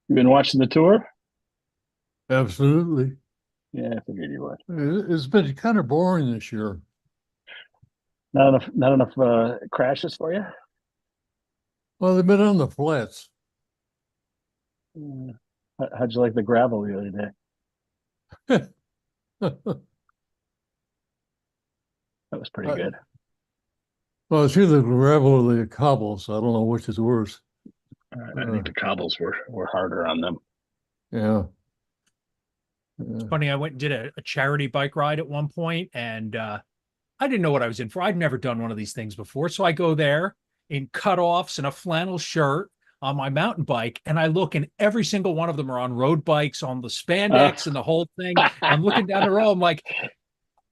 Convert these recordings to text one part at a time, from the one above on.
You been watching the tour? Absolutely. Yeah, I figured you would. It's been kind of boring this year. Not enough crashes for you? Well, they've been on the flats. Yeah. How'd you like the gravel the other day? Well, That was pretty good. it's either the gravel or the cobbles. I don't know which is worse. I Uh, think the cobbles were harder on them. yeah. It's Yeah. funny. I went and did a charity bike ride at one point, and I didn't know what I was in for. I'd never done one of these things before. So I go there in cutoffs and a flannel shirt on my mountain bike, and I look, and every single one of them are on road bikes, on the Uh, spandex and the whole thing. I'm looking down the road.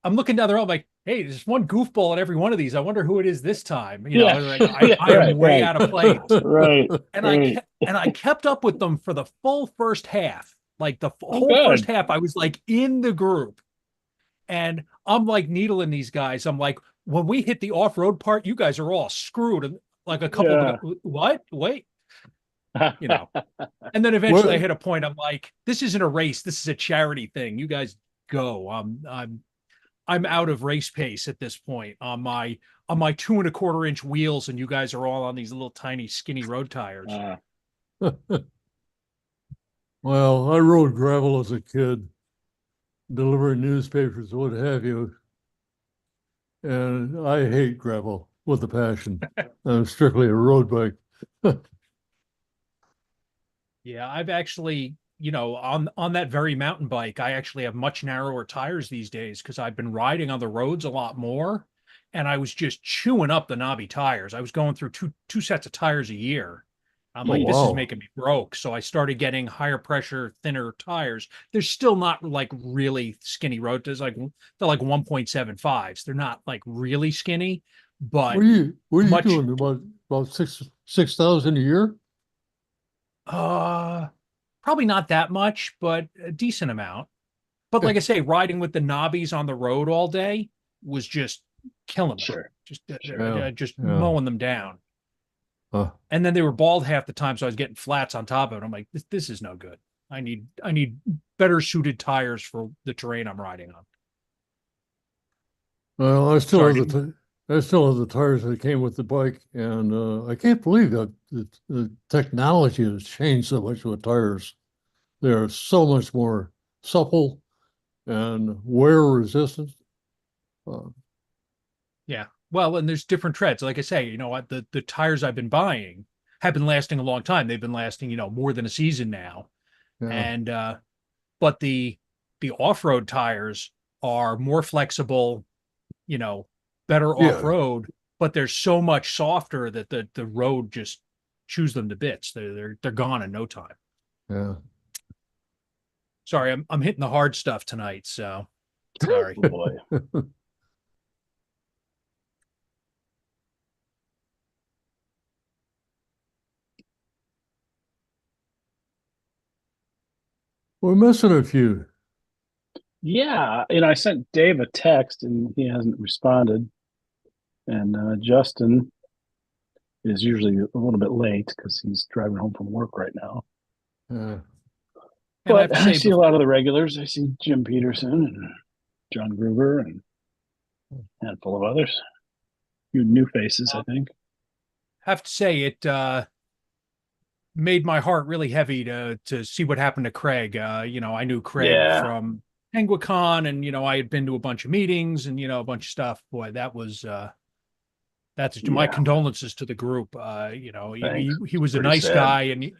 I'm looking down the road. I'm like, hey, there's one goofball at every one of these. I wonder who it is this time. yeah, Like yeah, I am right, way right, out of place. right, And right. I kept up with them for the full first half. Like the Oh, whole first good. half, I was like in the group. And I'm like needling these guys. I'm like, when we hit the off-road part, you guys are all screwed. And like a couple of Yeah. them, what? Wait, you know. And then eventually I What? hit a point. I'm like, this isn't a race. This is a charity thing. You guys go. I'm out of race pace at this point on my 2.25 inch wheels, and you guys are all on these little tiny skinny road tires. Uh, Well, I rode gravel as a kid, delivering newspapers, what have you, and I hate gravel with a passion. I'm strictly a road bike. Yeah, I've actually, on that very mountain bike, I actually have much narrower tires these days because I've been riding on the roads a lot more, and I was just chewing up the knobby tires. I was going through two sets of tires a year. I'm Oh, like, this is wow. making me broke. So I started getting higher pressure, thinner tires. They're still not like really skinny road. They're like 1.75s. They're not like really skinny, but What are you much doing? About 6,000 a year? uh probably not that much, but a decent amount. But Yeah. like I say, riding with the knobbies on the road all day was just killing me, sure, sure. just Yeah. mowing them down. Uh, And then they were bald half the time, so I was getting flats on top of it. I'm like, this is no good. I need better suited tires for the terrain I'm riding on. well, Sorry. I still have the tires that came with the bike, and I can't believe that the technology has changed so much with tires. They're so much more supple and wear resistant. Uh, Yeah. Well, and there's different treads. Like I say, what the tires I've been buying have been lasting a long time. They've been lasting, more than a season now. yeah, And but the off-road tires are more flexible, you know, better yeah, off-road, but they're so much softer that the road just chews them to bits. They're gone in no time. yeah. Sorry, I'm hitting the hard stuff tonight, so sorry. Oh boy. We're missing a few. Yeah, I sent Dave a text and he hasn't responded. And Justin is usually a little bit late because he's driving home from work right now. Yeah. And I have But to I say, see a lot of the regulars. I see Jim Peterson and John Gruber and a handful of others. Few new faces, I think. it made my heart really heavy to see what happened to Craig. I knew Craig Yeah. from Penguicon, and I had been to a bunch of meetings and a bunch of stuff. Boy, that's my Yeah. condolences to the group. Thanks. He It's was a pretty nice sad. guy and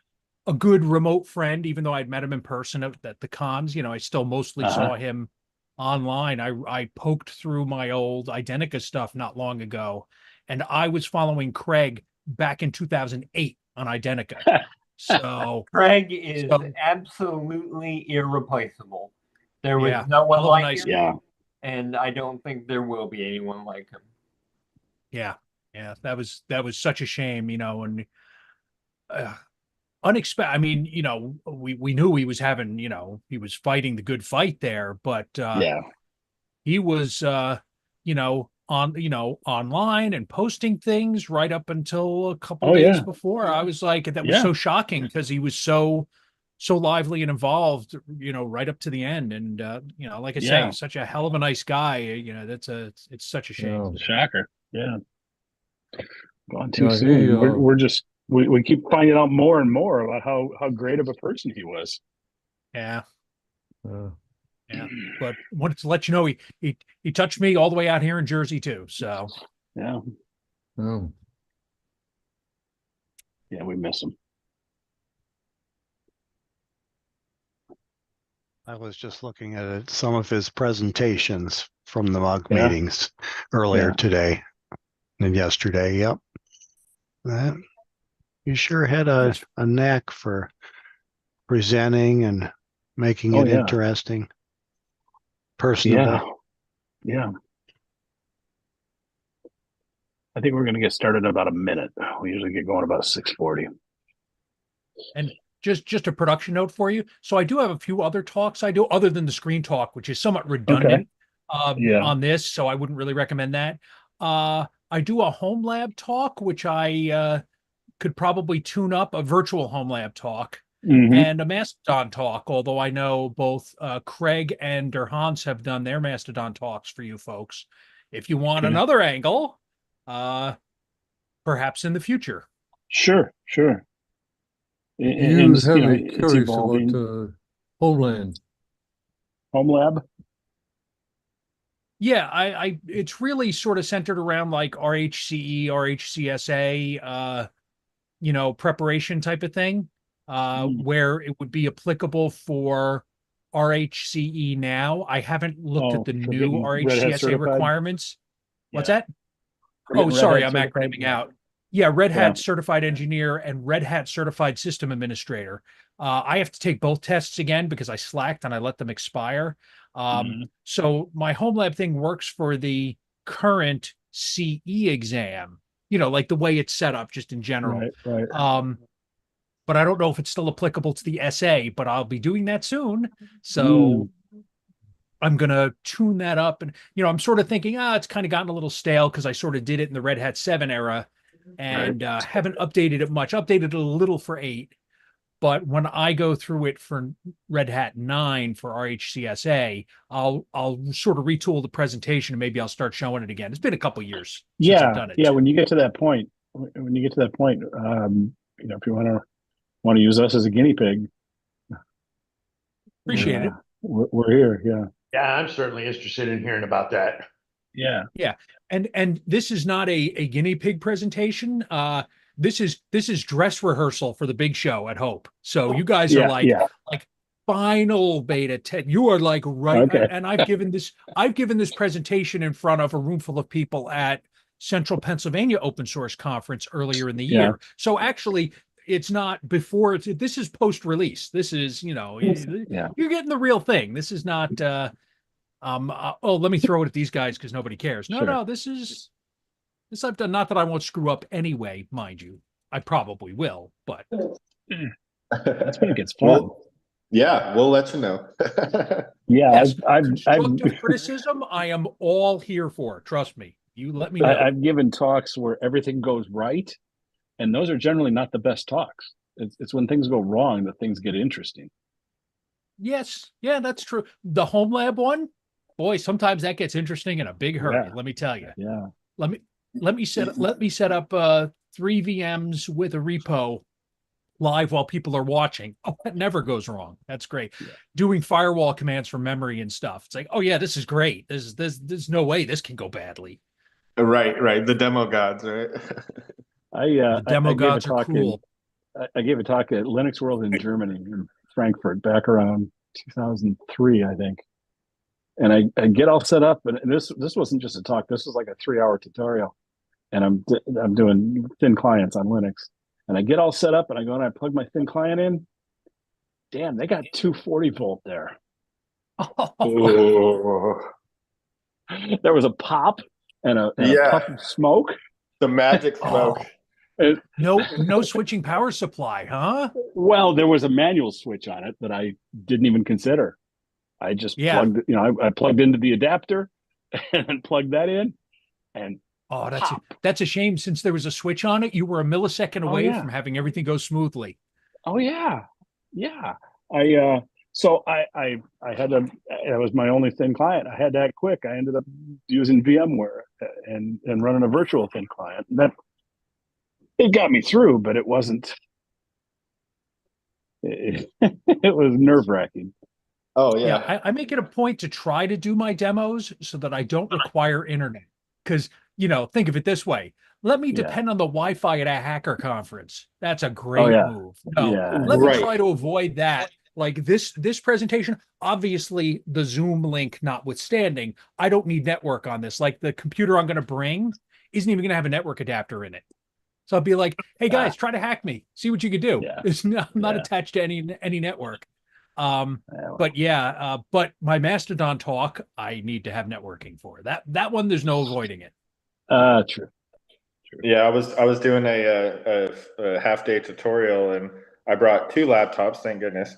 a good remote friend, even though I'd met him in person at the cons. I still mostly Uh-huh. saw him online. I poked through my old Identica stuff not long ago, and I was following Craig back in 2008 on Identica. So, Craig is so absolutely irreplaceable. There was yeah, no one hell of a like nice him, Yeah. and I don't think there will be anyone like him. yeah, yeah. That was such a shame, and uh, unexpected. I mean, we knew he was having, he was fighting the good fight there, but Yeah. he was online and posting things right up until a couple Oh days yeah. before. I was like, that was Yeah. so shocking because he was so so lively and involved, right up to the end. And like I Yeah. say, such a hell of a nice guy. It's such a shame. Yeah. Shocker. Yeah. Gone too Yeah, soon. he, We're just we keep finding out more and more about how great of a person he was. Yeah. uh, Yeah. But wanted to let you know he touched me all the way out here in Jersey too. So Yeah. um, Yeah, we miss him. I was just looking at some of his presentations from the MUG Yeah. meetings earlier Yeah. today and yesterday. Yep. You sure had a knack for presenting and making Oh, it yeah. interesting, personable. Yeah. I think we're going to get started in about a minute. We usually get going about 6:40. and just a production note for you. So I do have a few other talks I do other than the screen talk, which is somewhat redundant Yeah. on this. So I wouldn't really recommend that. I do a home lab talk, which I could probably tune up, a virtual home lab talk Mhm. and a Mastodon talk. Although I know both Craig and Der Hans have done their Mastodon talks for you folks. If you want Okay. another angle, perhaps in the future. Sure. you just, have me it's curious evolving. about Homeland. Home lab. Yeah, I it's really sort of centered around like RHCE, RHCSA, preparation type of thing, Mm. where it would be applicable for RHCE now. I haven't looked at the for new getting Red Hat RHCSA certified? requirements. What's Yeah. that? For Oh, getting Red sorry, Hat I'm certified? acronyming out. Yeah, Red Yeah. Hat Certified Engineer and Red Hat Certified System Administrator. I have to take both tests again because I slacked and I let them expire. Mhm. So my home lab thing works for the current CE exam, like the way it's set up just in general. Right. But I don't know if it's still applicable to the SA, but I'll be doing that soon. So I'm going to tune that up. And, I'm sort of thinking, it's kind of gotten a little stale because I sort of did it in the Red Hat 7 era and haven't updated it much. Updated it a little for 8. But when I go through it for Red Hat 9 for RHCSA, I'll sort of retool the presentation and maybe I'll start showing it again. It's been a couple years since I've done it. Yeah. When you get to that point, if you want to use us as a guinea pig, Appreciate it. We're here. Yeah. Yeah, I'm certainly interested in hearing about that. Yeah. Yeah. And this is not a guinea pig presentation. This is dress rehearsal for the big show at Hope. So you guys are like final beta 10. You are like right. Okay. And I've given this presentation in front of a room full of people at Central Pennsylvania Open Source Conference earlier in the year. Yeah. So actually it's not before this is post release. This is, you're getting the real thing. This is not let me throw it at these guys because nobody cares. No, this I've done. Not that I won't screw up anyway, mind you. I probably will, but That's when it gets fun. We'll let you know. yes, I've constructive criticism I am all here for. Trust me. You let me know. I've given talks where everything goes right, and those are generally not the best talks. It's when things go wrong that things get interesting. Yes, yeah, that's true. The home lab one, boy, sometimes that gets interesting in a big hurry. Yeah. Let me tell you. Yeah. Let me set up 3 VMs with a repo live while people are watching. Oh, that never goes wrong. That's great. Yeah. Doing firewall commands from memory and stuff. It's like, oh yeah, this is great. There's no way this can go badly. Right. The demo gods, right? The demo gods are cool. I gave a talk at Linux World in Germany, in Frankfurt, back around 2003, I think. And I get all set up, and this wasn't just a talk. This was like a 3-hour tutorial, and I'm doing thin clients on Linux. And I get all set up, and I go and I plug my thin client in. Damn, they got 240 volt there. Oh, There was a pop and a puff of smoke. the magic smoke. No switching power supply, huh? Well, there was a manual switch on it that I didn't even consider. I just plugged, I plugged into the adapter and plugged that in, and that's a shame. Since there was a switch on it, you were a millisecond away yeah. from having everything go smoothly. Oh yeah, Yeah, I had to. It was my only thin client. I had to act quick. I ended up using VMware and running a virtual thin client. That it got me through, but it wasn't. It, it was nerve wracking. Oh Yeah, yeah. I make it a point to try to do my demos so that I don't require internet. Because, think of it this way. Let me Yeah. depend on the Wi-Fi at a hacker conference. That's a Oh great yeah. move. No, Yeah. let me Right. try to avoid that. Like this presentation, obviously the Zoom link notwithstanding, I don't need network on this. Like the computer I'm going to bring isn't even going to have a network adapter in it. So I'll be like, hey guys, try to hack me. See what you can do. Yeah. It's not, I'm not Yeah. attached to any network. Um, Yeah, well, but yeah, but my Mastodon talk, I need to have networking for that one. There's no avoiding it. true. Yeah, I was doing a half day tutorial and I brought two laptops, thank goodness.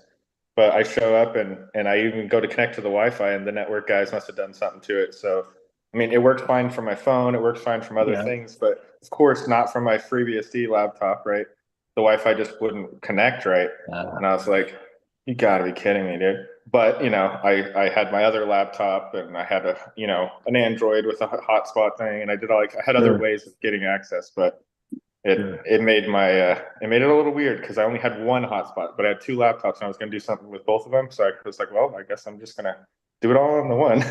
But I show up and I even go to connect to the Wi-Fi and the network guys must have done something to it. So I mean, it works fine from my phone, it works fine from other Yeah. things, but of course not from my FreeBSD laptop, right? The Wi-Fi just wouldn't connect right. And I was like, you gotta be kidding me, dude. But I had my other laptop and I had an Android with a hotspot thing, and I had other Sure. ways of getting access, but it Sure. it made it a little weird because I only had one hotspot, but I had two laptops and I was gonna do something with both of them. So I was like, well, I guess I'm just gonna do it all on the one.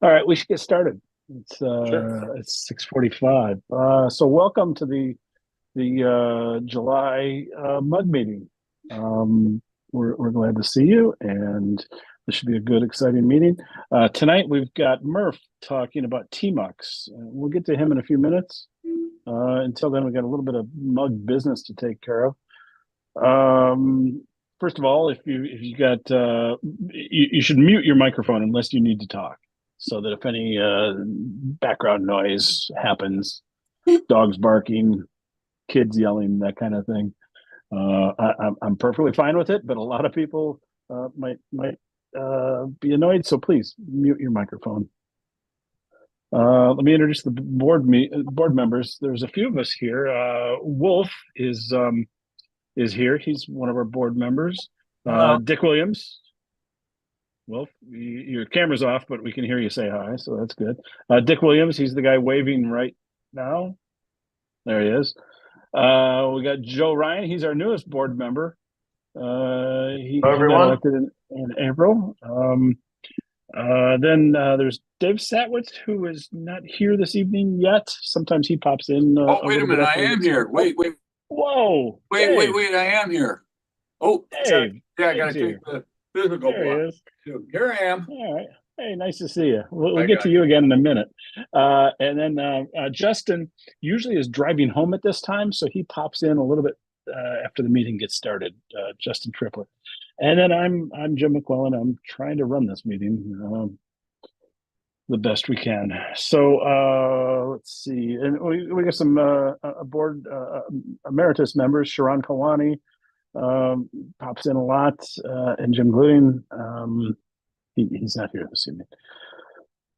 All right, we should get started. Sure. It's 6:45. So welcome to the July mug meeting. We're glad to see you, and this should be a good, exciting meeting. Tonight we've got Murph talking about TMUX. We'll get to him in a few minutes. Until then, we've got a little bit of mug business to take care of. First of all, if you got you should mute your microphone unless you need to talk, so that if any background noise happens, dogs barking, kids yelling, that kind of thing, I'm perfectly fine with it. But a lot of people might be annoyed, so please mute your microphone. Let me introduce the board members. There's a few of us here. Wolf is here. He's one of our board members. Dick Williams. Wolf, your camera's off, but we can hear you say hi, so that's good. Dick Williams, he's the guy waving right now. There he is. We got Joe Ryan. He's our newest board member. He got everyone. elected in April. Then there's Dave Satwitz, who is not here this evening yet. Sometimes he pops in. Oh, wait a minute. I am here. Wait. Whoa. Wait. I am here. Oh, Dave. yeah, I got to Dave's take the physical There he block. is. Here I am. All right. Hey, nice to see you. We'll I get got to you again in a minute. And then Justin usually is driving home at this time, so he pops in a little bit after the meeting gets started. Justin Triplett. And then I'm Jim McClellan. I'm trying to run this meeting the best we can. So let's see, and we got some board emeritus members. Sharon Kalani pops in a lot, and Jim Gliding. He's not here this evening.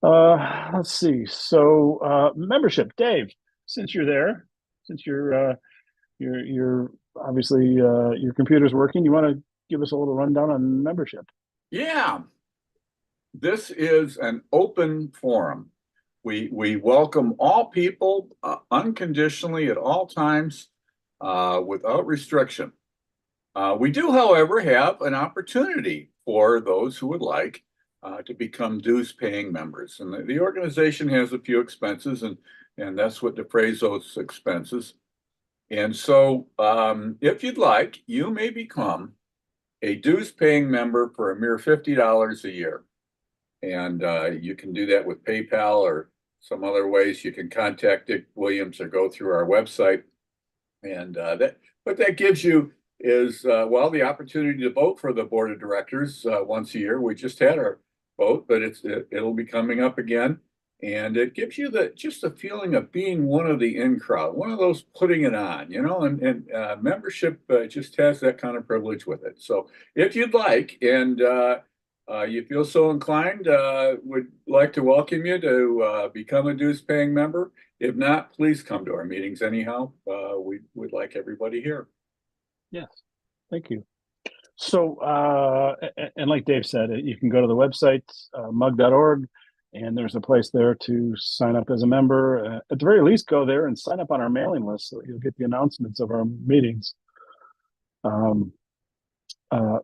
Let's see. So membership, Dave. Since you're there, since you're obviously your computer's working, you want to give us a little rundown on membership? Yeah. This is an open forum. We welcome all people unconditionally at all times without restriction. We do, however, have an opportunity for those who would like to become dues-paying members. And the organization has a few expenses, and that's what defrays those expenses. And so if you'd like, you may become a dues-paying member for a mere $50 a year. And you can do that with PayPal or some other ways. You can contact Dick Williams or go through our website. And what that gives you is, the opportunity to vote for the board of directors once a year. We just had our vote, but it'll be coming up again. And it gives you just the feeling of being one of the in crowd, one of those putting it on, and membership just has that kind of privilege with it. So if you'd like, and you feel so inclined, would like to welcome you to become a dues paying member. If not, please come to our meetings anyhow. We'd like everybody here. Yes, thank you. So, and like Dave said, you can go to the website, mug.org, and there's a place there to sign up as a member. At the very least, go there and sign up on our mailing list so that you'll get the announcements of our meetings.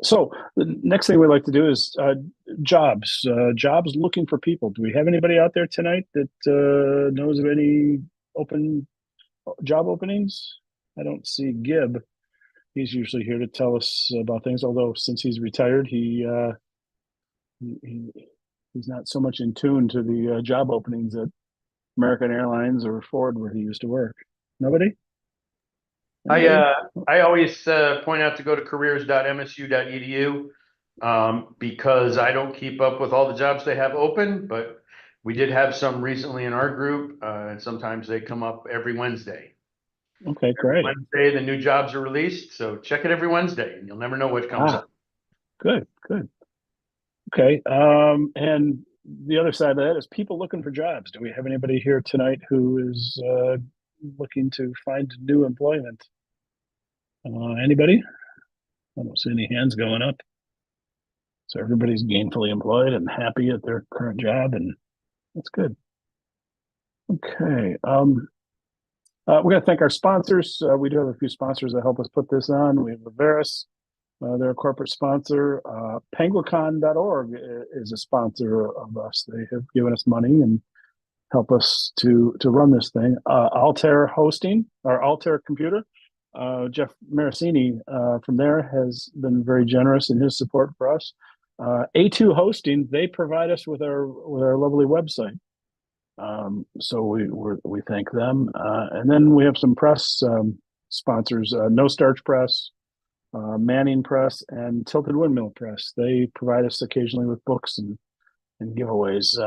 So the next thing we'd like to do is jobs. Jobs looking for people. Do we have anybody out there tonight that knows of any open job openings? I don't see Gib. He's usually here to tell us about things. Although since he's retired, he's not so much in tune to the job openings at American Airlines or Ford where he used to work. Nobody? I always point out to go to careers.msu.edu because I don't keep up with all the jobs they have open, but we did have some recently in our group, and sometimes they come up every Wednesday. Okay, great. Wednesday, the new jobs are released, so check it every Wednesday, and you'll never know what comes up. Good. Okay, and the other side of that is people looking for jobs. Do we have anybody here tonight who is looking to find new employment? Anybody? I don't see any hands going up. So everybody's gainfully employed and happy at their current job, and that's good. Okay. We're going to thank our sponsors. We do have a few sponsors that help us put this on. We have Averis, they're a corporate sponsor. Penguicon.org is a sponsor of us. They have given us money and help us to run this thing. Altair Hosting, or Altair Computer. Jeff Maricini from there has been very generous in his support for us. A2 Hosting, they provide us with our lovely website. So we thank them. And then we have some press sponsors, No Starch Press, Manning Press, and Tilted Windmill Press. They provide us occasionally with books and giveaways.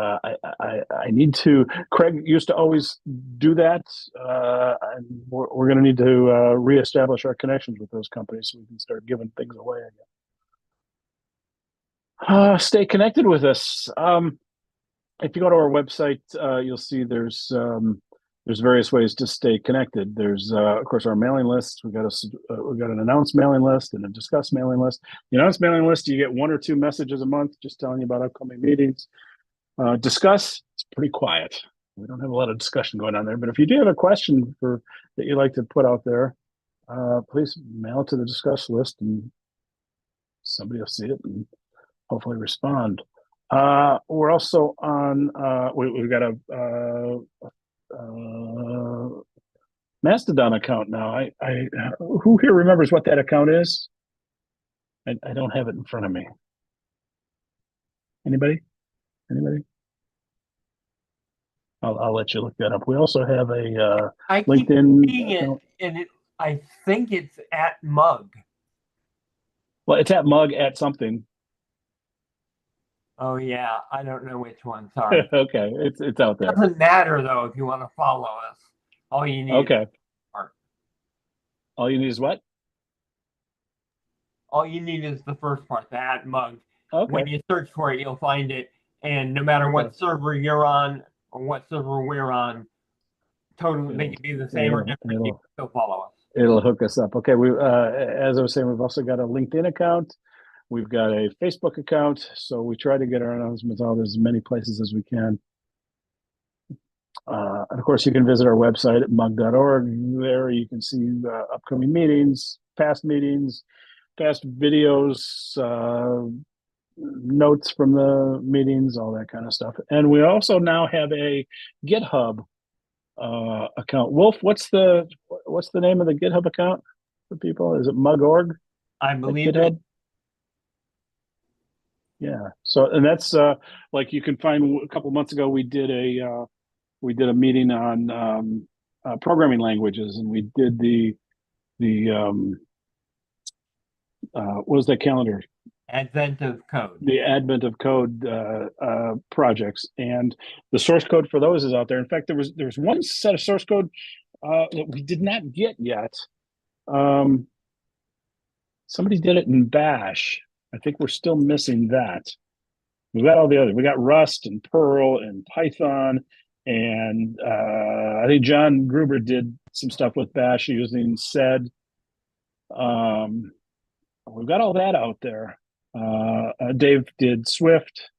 I need to. Craig used to always do that, and we're going to need to reestablish our connections with those companies so we can start giving things away again. Stay connected with us. If you go to our website, you'll see there's various ways to stay connected. There's of course our mailing list. We've got an announced mailing list and a discuss mailing list. The announced mailing list, you get 1 or 2 messages a month just telling you about upcoming meetings. Discuss, it's pretty quiet. We don't have a lot of discussion going on there. But if you do have a question that you'd like to put out there, please mail it to the discuss list, and somebody will see it and hopefully respond. We're also on. We've got a Mastodon account now. Who here remembers what that account is? I don't have it in front of me. Anybody? I'll let you look that up. We also have a I keep LinkedIn seeing it, account. and I think it's at Mug. Well, it's at Mug at something. Oh yeah, I don't know which one. Sorry. Okay, it's out there. Doesn't matter though if you want to follow us. All you need. Okay. Is All you need is what? all you need is the first part, the at Mug. Okay. When you search for it, you'll find it, and no matter what server you're on or what server we're on, totally they can be the same or different. You can still follow us. It'll hook us up. Okay. We as I was saying, we've also got a LinkedIn account. We've got a Facebook account, so we try to get our announcements out as many places as we can. And of course, you can visit our website at mug.org. There you can see upcoming meetings, past videos, notes from the meetings, all that kind of stuff. And we also now have a GitHub account. Wolf, what's the name of the GitHub account for people? Is it mug.org? I believe it. Yeah. So, and that's like you can find. A couple months ago, we did a meeting on programming languages, and we did the what was that calendar? Advent of Code. The Advent of Code projects, and the source code for those is out there. In fact, there was one set of source code that we did not get yet. Somebody did it in Bash. I think we're still missing that. We got all the others. We got Rust and Perl and Python And I think John Gruber did some stuff with Bash using SED. We've got all that out there. Dave did Swift.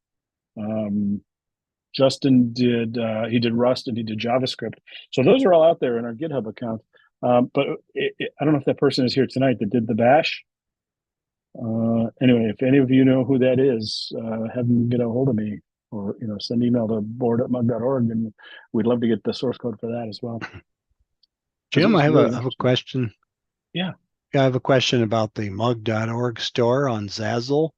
Justin did he did Rust and he did JavaScript. So those are all out there in our GitHub account. But I don't know if that person is here tonight that did the Bash. Anyway, if any of you know who that is, have them get a hold of me, or send an email to board@mug.org, and we'd love to get the source code for that as well. Jim, I have really a question. Yeah. I have a question about the mug.org store on Zazzle.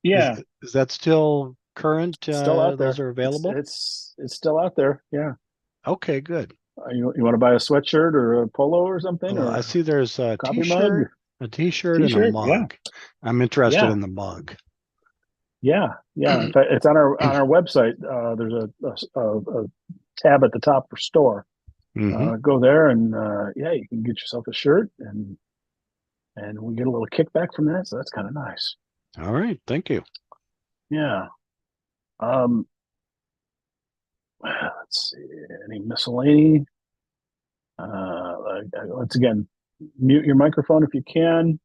Yeah, Is that still current? still out there. Those are available? It's still out there. Yeah. Okay, good. You want to buy a sweatshirt or a polo or something? Well, or I see there's a coffee t-shirt, mug? a t-shirt and a T-shirt, mug. yeah. I'm interested Yeah. in the mug. Yeah. In fact, it's on our website. There's a tab at the top for store. Mhm. Go there and you can get yourself a shirt, and we get a little kickback from that, so that's kind of nice. All right, thank you. Yeah. Let's see, any miscellany? Once again, mute your microphone if you can.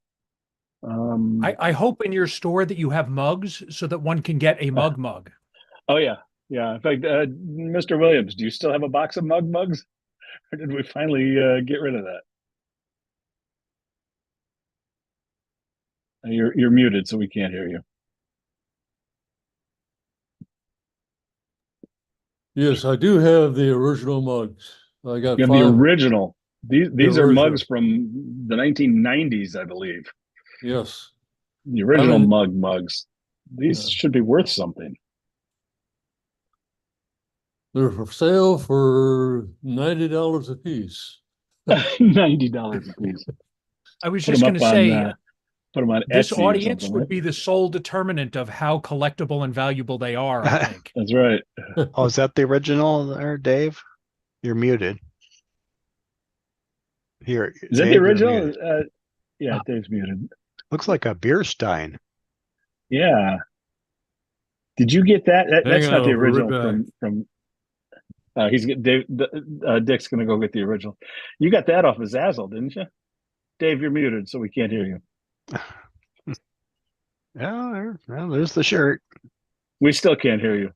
I hope in your store that you have mugs so that one can get a mug. Oh yeah. In fact, Mr. Williams, do you still have a box of mugs, or did we finally get rid of that? You're muted, so we can't hear you. Yes, I do have the original mugs. I got You have the 5. original. These are original. mugs from the 1990s, I believe. Yes. The original mean- mugs. These Yeah. should be worth something. They're for sale for $90 a piece. $90 a piece. I was Put just them going to up say, on, put them on this Etsy or audience something, would right? be the sole determinant of how collectible and valuable they are, I think. That's right. Oh, is that the original there, Dave? You're muted. Here. Is that Dave, the you're original? muted. Yeah, Dave's muted. Looks like a beer stein. Yeah. Did you get that? That's Hang not on, the I'll be right original back. from he's get Dave. Dick's gonna go get the original. You got that off of Zazzle, didn't you? Dave, you're muted, so we can't hear you. Yeah, there's the shirt. We still can't hear you.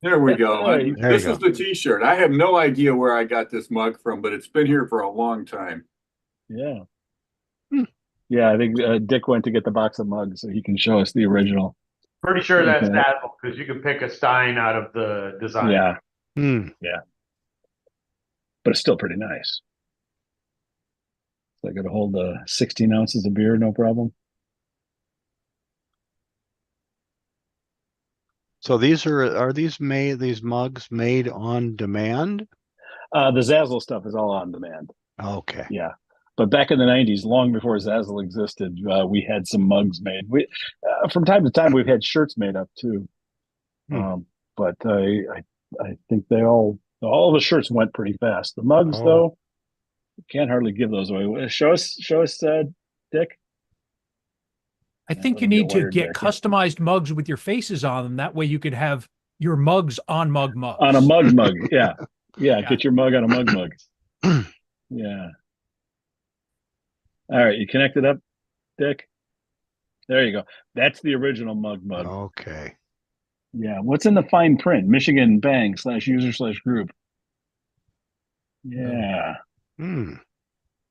There we go. There you This go. is the t-shirt. I have no idea where I got this mug from, but it's been here for a long time. Yeah. Hmm. Yeah, I think Dick went to get the box of mugs so he can show us the original. Pretty sure that's Okay. Dazzle, because you can pick a Stein out of the design. Yeah, Hmm. but it's still pretty nice. So I could hold 16 ounces of beer, no problem. So are these mugs made on demand? The Zazzle stuff is all on demand. Okay. Yeah. But back in the 90s, long before Zazzle existed, we had some mugs made. From time to time, we've had shirts made up too. Hmm. But I think all the shirts went pretty fast. The mugs, Oh. though, can't hardly give those away. Show us, Dick. I think let you me need get to wired get back here. customized mugs with your faces on them. That way you could have your mugs on mugs. On a mug. Yeah. Yeah. Get your mug on a mug. Yeah. All right, you connected up, Dick? There you go. That's the original mug. Okay. Yeah. What's in the fine print? Michigan Bang /user/group. Yeah. Hmm.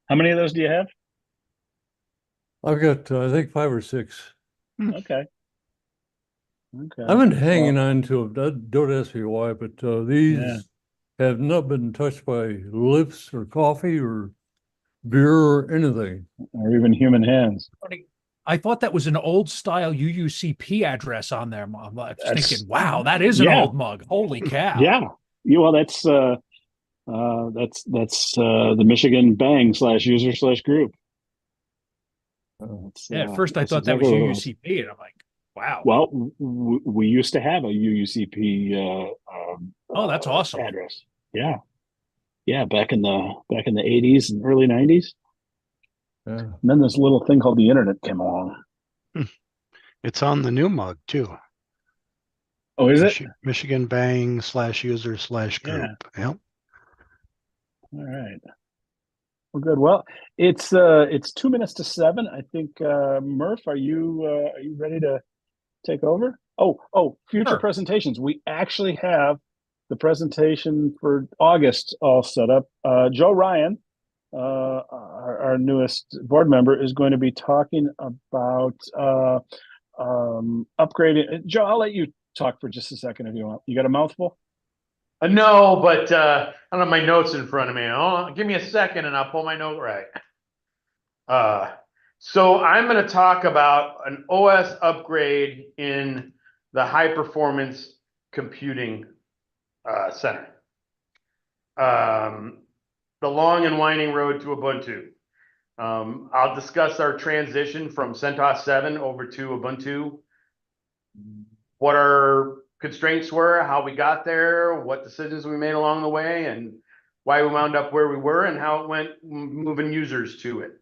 How many of those do you have? I've got, I think 5 or 6. Okay. I've been hanging on to them. Don't ask me why, but these Yeah. have not been touched by lips or coffee or beer or anything. Or even human hands. I thought that was an old style UUCP address on there, Mom. I was That's- thinking, wow, that is an yeah. old mug. Holy cow. Yeah. Well, that's the Michigan Bang /user/group. Yeah, at first I that's thought that was exactly what it UUCP, and I'm like, wow. Well, we used to have a UUCP. Oh, that's awesome. Address. Yeah, back in the 80s and early 90s. Yeah. And then this little thing called the internet came along. It's on the new mug too. Oh, is it? Michigan Bang /user/group. Yep. All right. Well, good. Well, it's 2 minutes to 7. I think Murph, are you ready to take over? Oh, future Sure. presentations. We actually have the presentation for August all set up. Joe Ryan, our newest board member, is going to be talking about upgrading. Joe, I'll let you talk for just a second if you want. You got a mouthful? No, but I don't have my notes in front of me. Oh, give me a second and I'll pull my note right. So I'm going to talk about an OS upgrade in the high performance computing center. The long and winding road to Ubuntu. I'll discuss our transition from CentOS 7 over to Ubuntu, what our constraints were, how we got there, what decisions we made along the way, and why we wound up where we were, and how it went moving users to it.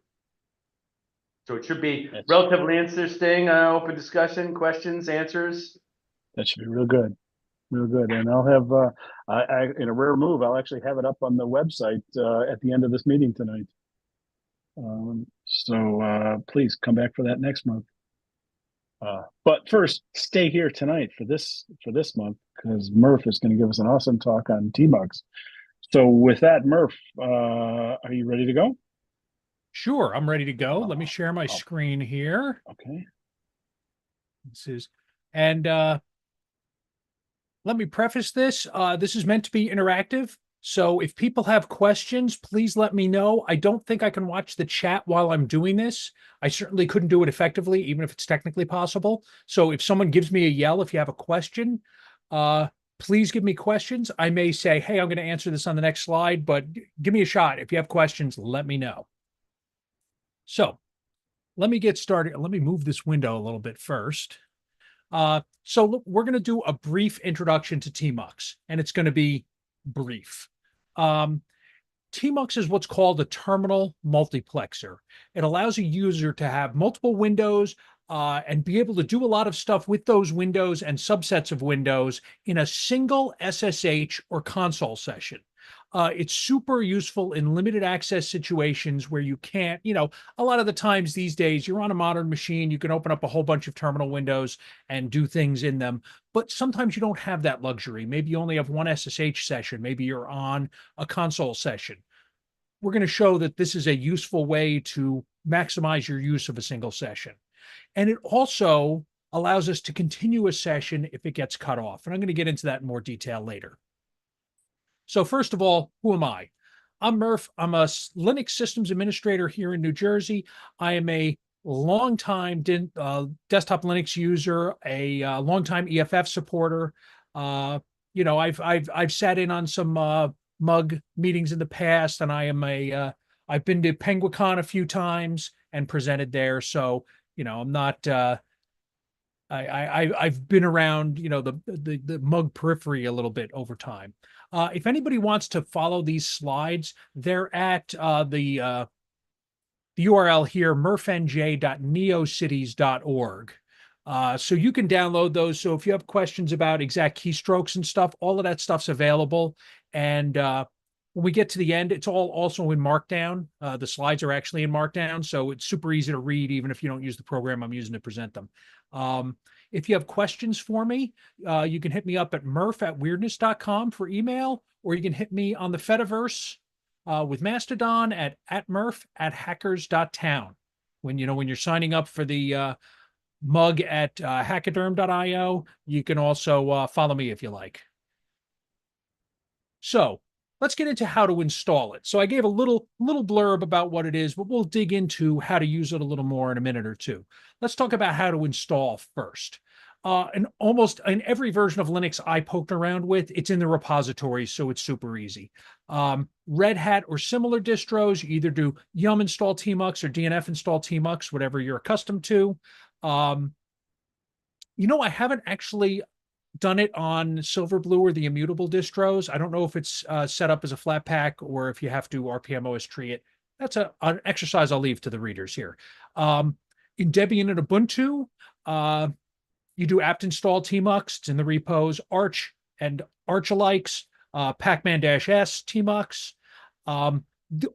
So it should be relatively interesting, open discussion, questions, answers. That should be real good. Real good. And I'll have, in a rare move, I'll actually have it up on the website at the end of this meeting tonight. So please come back for that next month. But first, stay here tonight for this month, because Murph is going to give us an awesome talk on tmugs. So with that, Murph, are you ready to go? Sure, I'm ready to go. Let me share my screen here. Okay. And let me preface this. This is meant to be interactive. So if people have questions, please let me know. I don't think I can watch the chat while I'm doing this. I certainly couldn't do it effectively, even if it's technically possible. So if someone gives me a yell, if you have a question, please give me questions. I may say, hey, I'm going to answer this on the next slide, but give me a shot. If you have questions, let me know. So let me get started. Let me move this window a little bit first. So look, we're going to do a brief introduction to tmux, and it's going to be brief. tmux is what's called a terminal multiplexer. It allows a user to have multiple windows and be able to do a lot of stuff with those windows and subsets of windows in a single SSH or console session. It's super useful in limited access situations where you can't, a lot of the times these days you're on a modern machine, you can open up a whole bunch of terminal windows and do things in them. But sometimes you don't have that luxury. Maybe you only have one SSH session. Maybe you're on a console session. We're going to show that this is a useful way to maximize your use of a single session. And it also allows us to continue a session if it gets cut off. And I'm going to get into that in more detail later. So first of all, who am I? I'm Murph. I'm a Linux systems administrator here in New Jersey. I am a longtime desktop Linux user, a longtime EFF supporter. I've sat in on some mug meetings in the past, and I've been to Penguicon a few times and presented there. So I'm not. I've been around, the mug periphery a little bit over time. If anybody wants to follow these slides, they're at the URL here, murphnj.neocities.org. So you can download those. So if you have questions about exact keystrokes and stuff, all of that stuff's available. And when we get to the end, it's all also in Markdown. The slides are actually in Markdown, so it's super easy to read, even if you don't use the program I'm using to present them. If you have questions for me, you can hit me up at murph@weirdness.com for email, or you can hit me on the Fediverse with Mastodon at murph@hackers.town. When you're signing up for the mug at hackaderm.io, you can also follow me if you like. So let's get into how to install it. So I gave a little blurb about what it is, but we'll dig into how to use it a little more in a minute or two. Let's talk about how to install first. And almost in every version of Linux I poked around with, it's in the repository, so it's super easy. Red Hat or similar distros, you either do yum install tmux or DNF install tmux, whatever you're accustomed to. I haven't actually done it on Silverblue or the immutable distros. I don't know if it's set up as a Flatpak or if you have to RPM-OS tree it. That's an exercise I'll leave to the readers here. In Debian and Ubuntu, You do apt install tmux, it's in the repos, Arch and Archalikes, Pacman-S, tmux.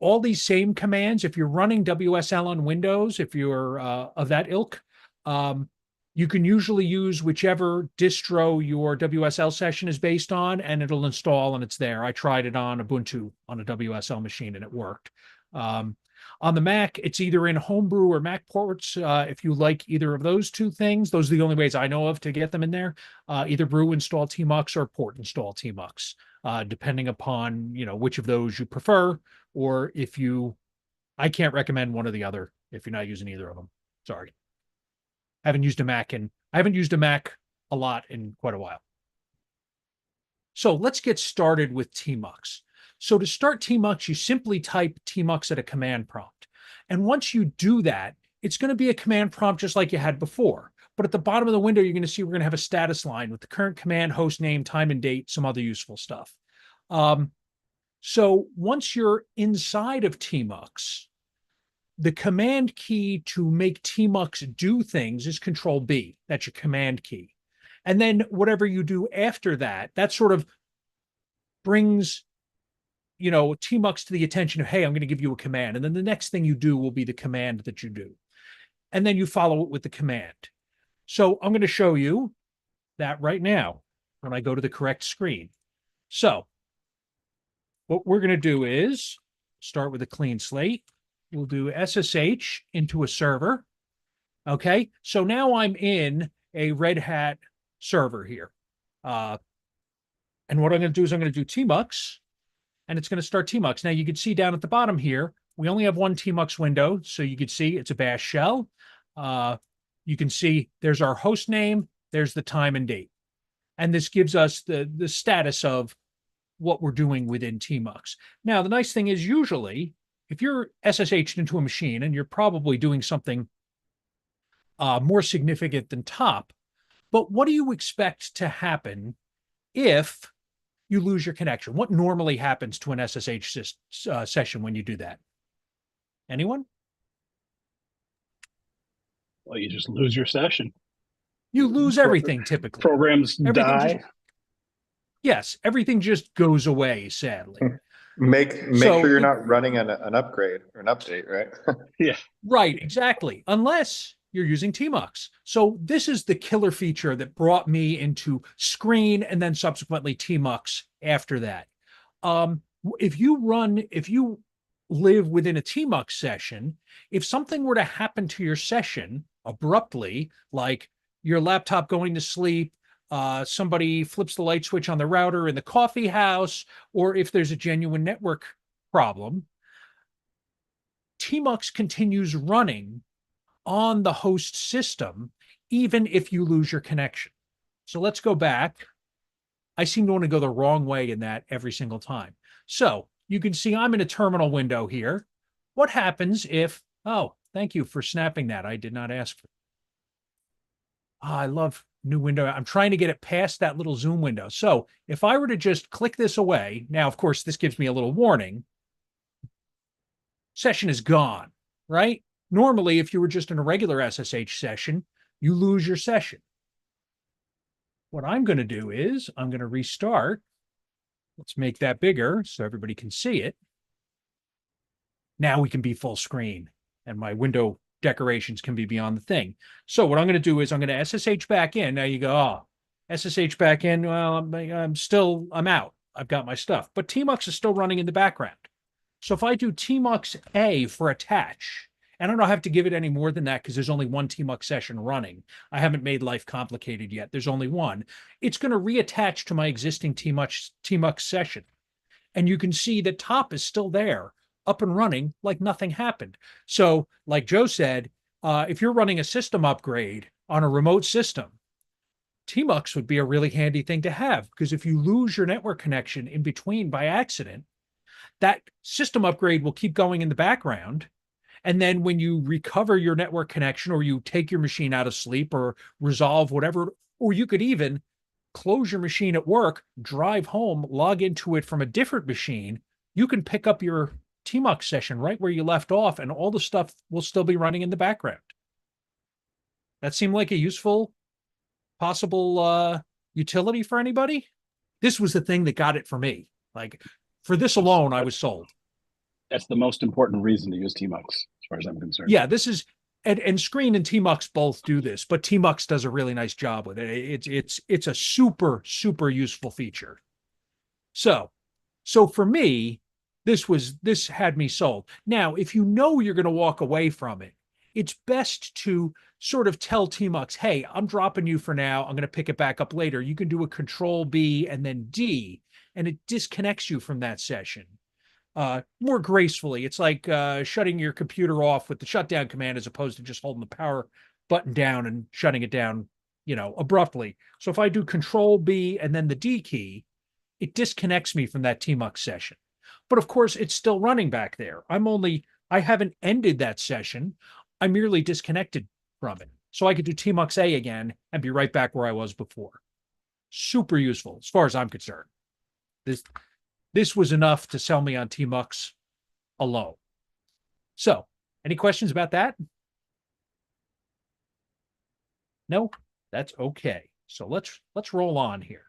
All these same commands, if you're running WSL on Windows, if you're of that ilk, you can usually use whichever distro your WSL session is based on, and it'll install and it's there. I tried it on Ubuntu on a WSL machine and it worked. On the Mac, it's either in Homebrew or Mac ports. If you like either of those two things, those are the only ways I know of to get them in there. Either brew install tmux or port install tmux, depending upon, which of those you prefer, or if I can't recommend one or the other if you're not using either of them. Sorry. I haven't used a Mac a lot in quite a while. So let's get started with tmux. So to start tmux, you simply type tmux at a command prompt. And once you do that, it's going to be a command prompt just like you had before. But at the bottom of the window, you're going to see we're going to have a status line with the current command, host name, time and date, some other useful stuff. So once you're inside of tmux, the command key to make tmux do things is Control B. That's your command key. And then whatever you do after that, that sort of brings tmux to the attention of, hey, I'm going to give you a command. And then the next thing you do will be the command that you do. And then you follow it with the command. So I'm going to show you that right now when I go to the correct screen. So what we're going to do is start with a clean slate. We'll do SSH into a server. Okay. So now I'm in a Red Hat server here. And what I'm going to do is I'm going to do tmux. And it's going to start tmux. Now you can see down at the bottom here, we only have one tmux window. So you can see it's a bash shell. You can see there's our host name. There's the time and date. And this gives us the status of what we're doing within tmux. Now, the nice thing is usually if you're SSH'd into a machine and you're probably doing something more significant than top, but what do you expect to happen if you lose your connection? What normally happens to an SSH session when you do that? Anyone? Well, you just lose your session. You lose everything typically. Programs die. Yes, everything just goes away, sadly. Make sure you're not running an upgrade or an update, right? Yeah. Right, exactly. Unless you're using tmux. So this is the killer feature that brought me into Screen and then subsequently tmux after that. If you live within a tmux session, if something were to happen to your session abruptly, like your laptop going to sleep, somebody flips the light switch on the router in the coffee house, or if there's a genuine network problem, tmux continues running on the host system, even if you lose your connection. So let's go back. I seem to want to go the wrong way in that every single time. So you can see I'm in a terminal window here. What happens if, oh, thank you for snapping that. I did not ask for it. I love new window. I'm trying to get it past that little zoom window. So if I were to just click this away, now, of course, this gives me a little warning. Session is gone, right? Normally, if you were just in a regular SSH session, you lose your session. What I'm going to do is I'm going to restart. Let's make that bigger so everybody can see it. Now we can be full screen and my window decorations can be beyond the thing. So what I'm going to do is I'm going to SSH back in. Now you go, oh, SSH back in. Well, I'm out. I've got my stuff, but tmux is still running in the background. So if I do tmux A for attach, and I don't have to give it any more than that because there's only one tmux session running. I haven't made life complicated yet. There's only one. It's going to reattach to my existing tmux session. And you can see that top is still there, up and running like nothing happened. So like Joe said, if you're running a system upgrade on a remote system, tmux would be a really handy thing to have, because if you lose your network connection in between by accident, that system upgrade will keep going in the background. And then when you recover your network connection, or you take your machine out of sleep or resolve whatever, or you could even close your machine at work, drive home, log into it from a different machine, you can pick up your tmux session right where you left off, and all the stuff will still be running in the background. That seemed like a useful possible utility for anybody? This was the thing that got it for me. Like for this alone, I was sold. That's the most important reason to use Tmux, as far as I'm concerned. Yeah, this is and Screen and Tmux both do this, but Tmux does a really nice job with it. It's a super useful feature. So for me, this had me sold. Now, if you know you're going to walk away from it, it's best to sort of tell Tmux, hey, I'm dropping you for now. I'm going to pick it back up later. You can do a Control B and then D, and it disconnects you from that session more gracefully. It's like shutting your computer off with the shutdown command as opposed to just holding the power button down and shutting it down, abruptly. So if I do Control B and then the D key, it disconnects me from that Tmux session. But of course, it's still running back there. I haven't ended that session. I merely disconnected from it. So I could do Tmux A again and be right back where I was before. Super useful as far as I'm concerned. This was enough to sell me on Tmux alone. So, any questions about that? No? That's okay. So let's roll on here.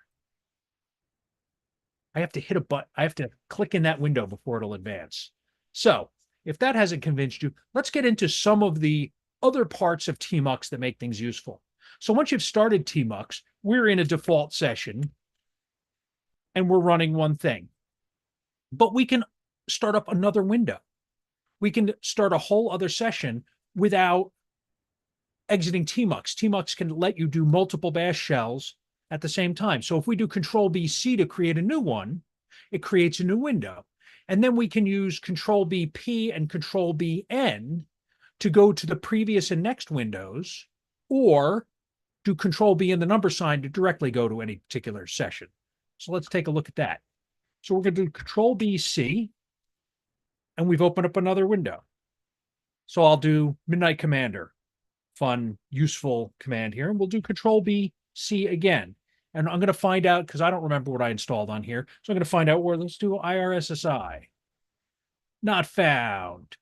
I have to hit a button. I have to click in that window before it'll advance. So if that hasn't convinced you, let's get into some of the other parts of Tmux that make things useful. So once you've started Tmux, we're in a default session and we're running one thing. But we can start up another window. We can start a whole other session without exiting Tmux. Tmux can let you do multiple bash shells at the same time. So if we do Control B C to create a new one, it creates a new window. And then we can use Control B P and Control B N to go to the previous and next windows, or do Control B and the number sign to directly go to any particular session. So let's take a look at that. So we're going to do Control B C, and we've opened up another window. So I'll do Midnight Commander, fun, useful command here, and we'll do Control B C again. And I'm going to find out, because I don't remember what I installed on here. So I'm going to find out where, let's do IRSSI. Not found.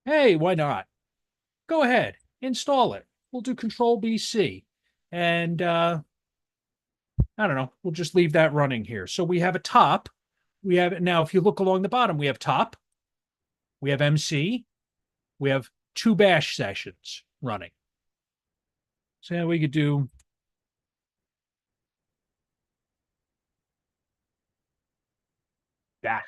Hey, why not? Go ahead, install it. We'll do Control B C. And I don't know, we'll just leave that running here. So we have a top. We have, now if you look along the bottom, we have top, we have MC, we have 2 bash sessions running. So yeah, we could do that.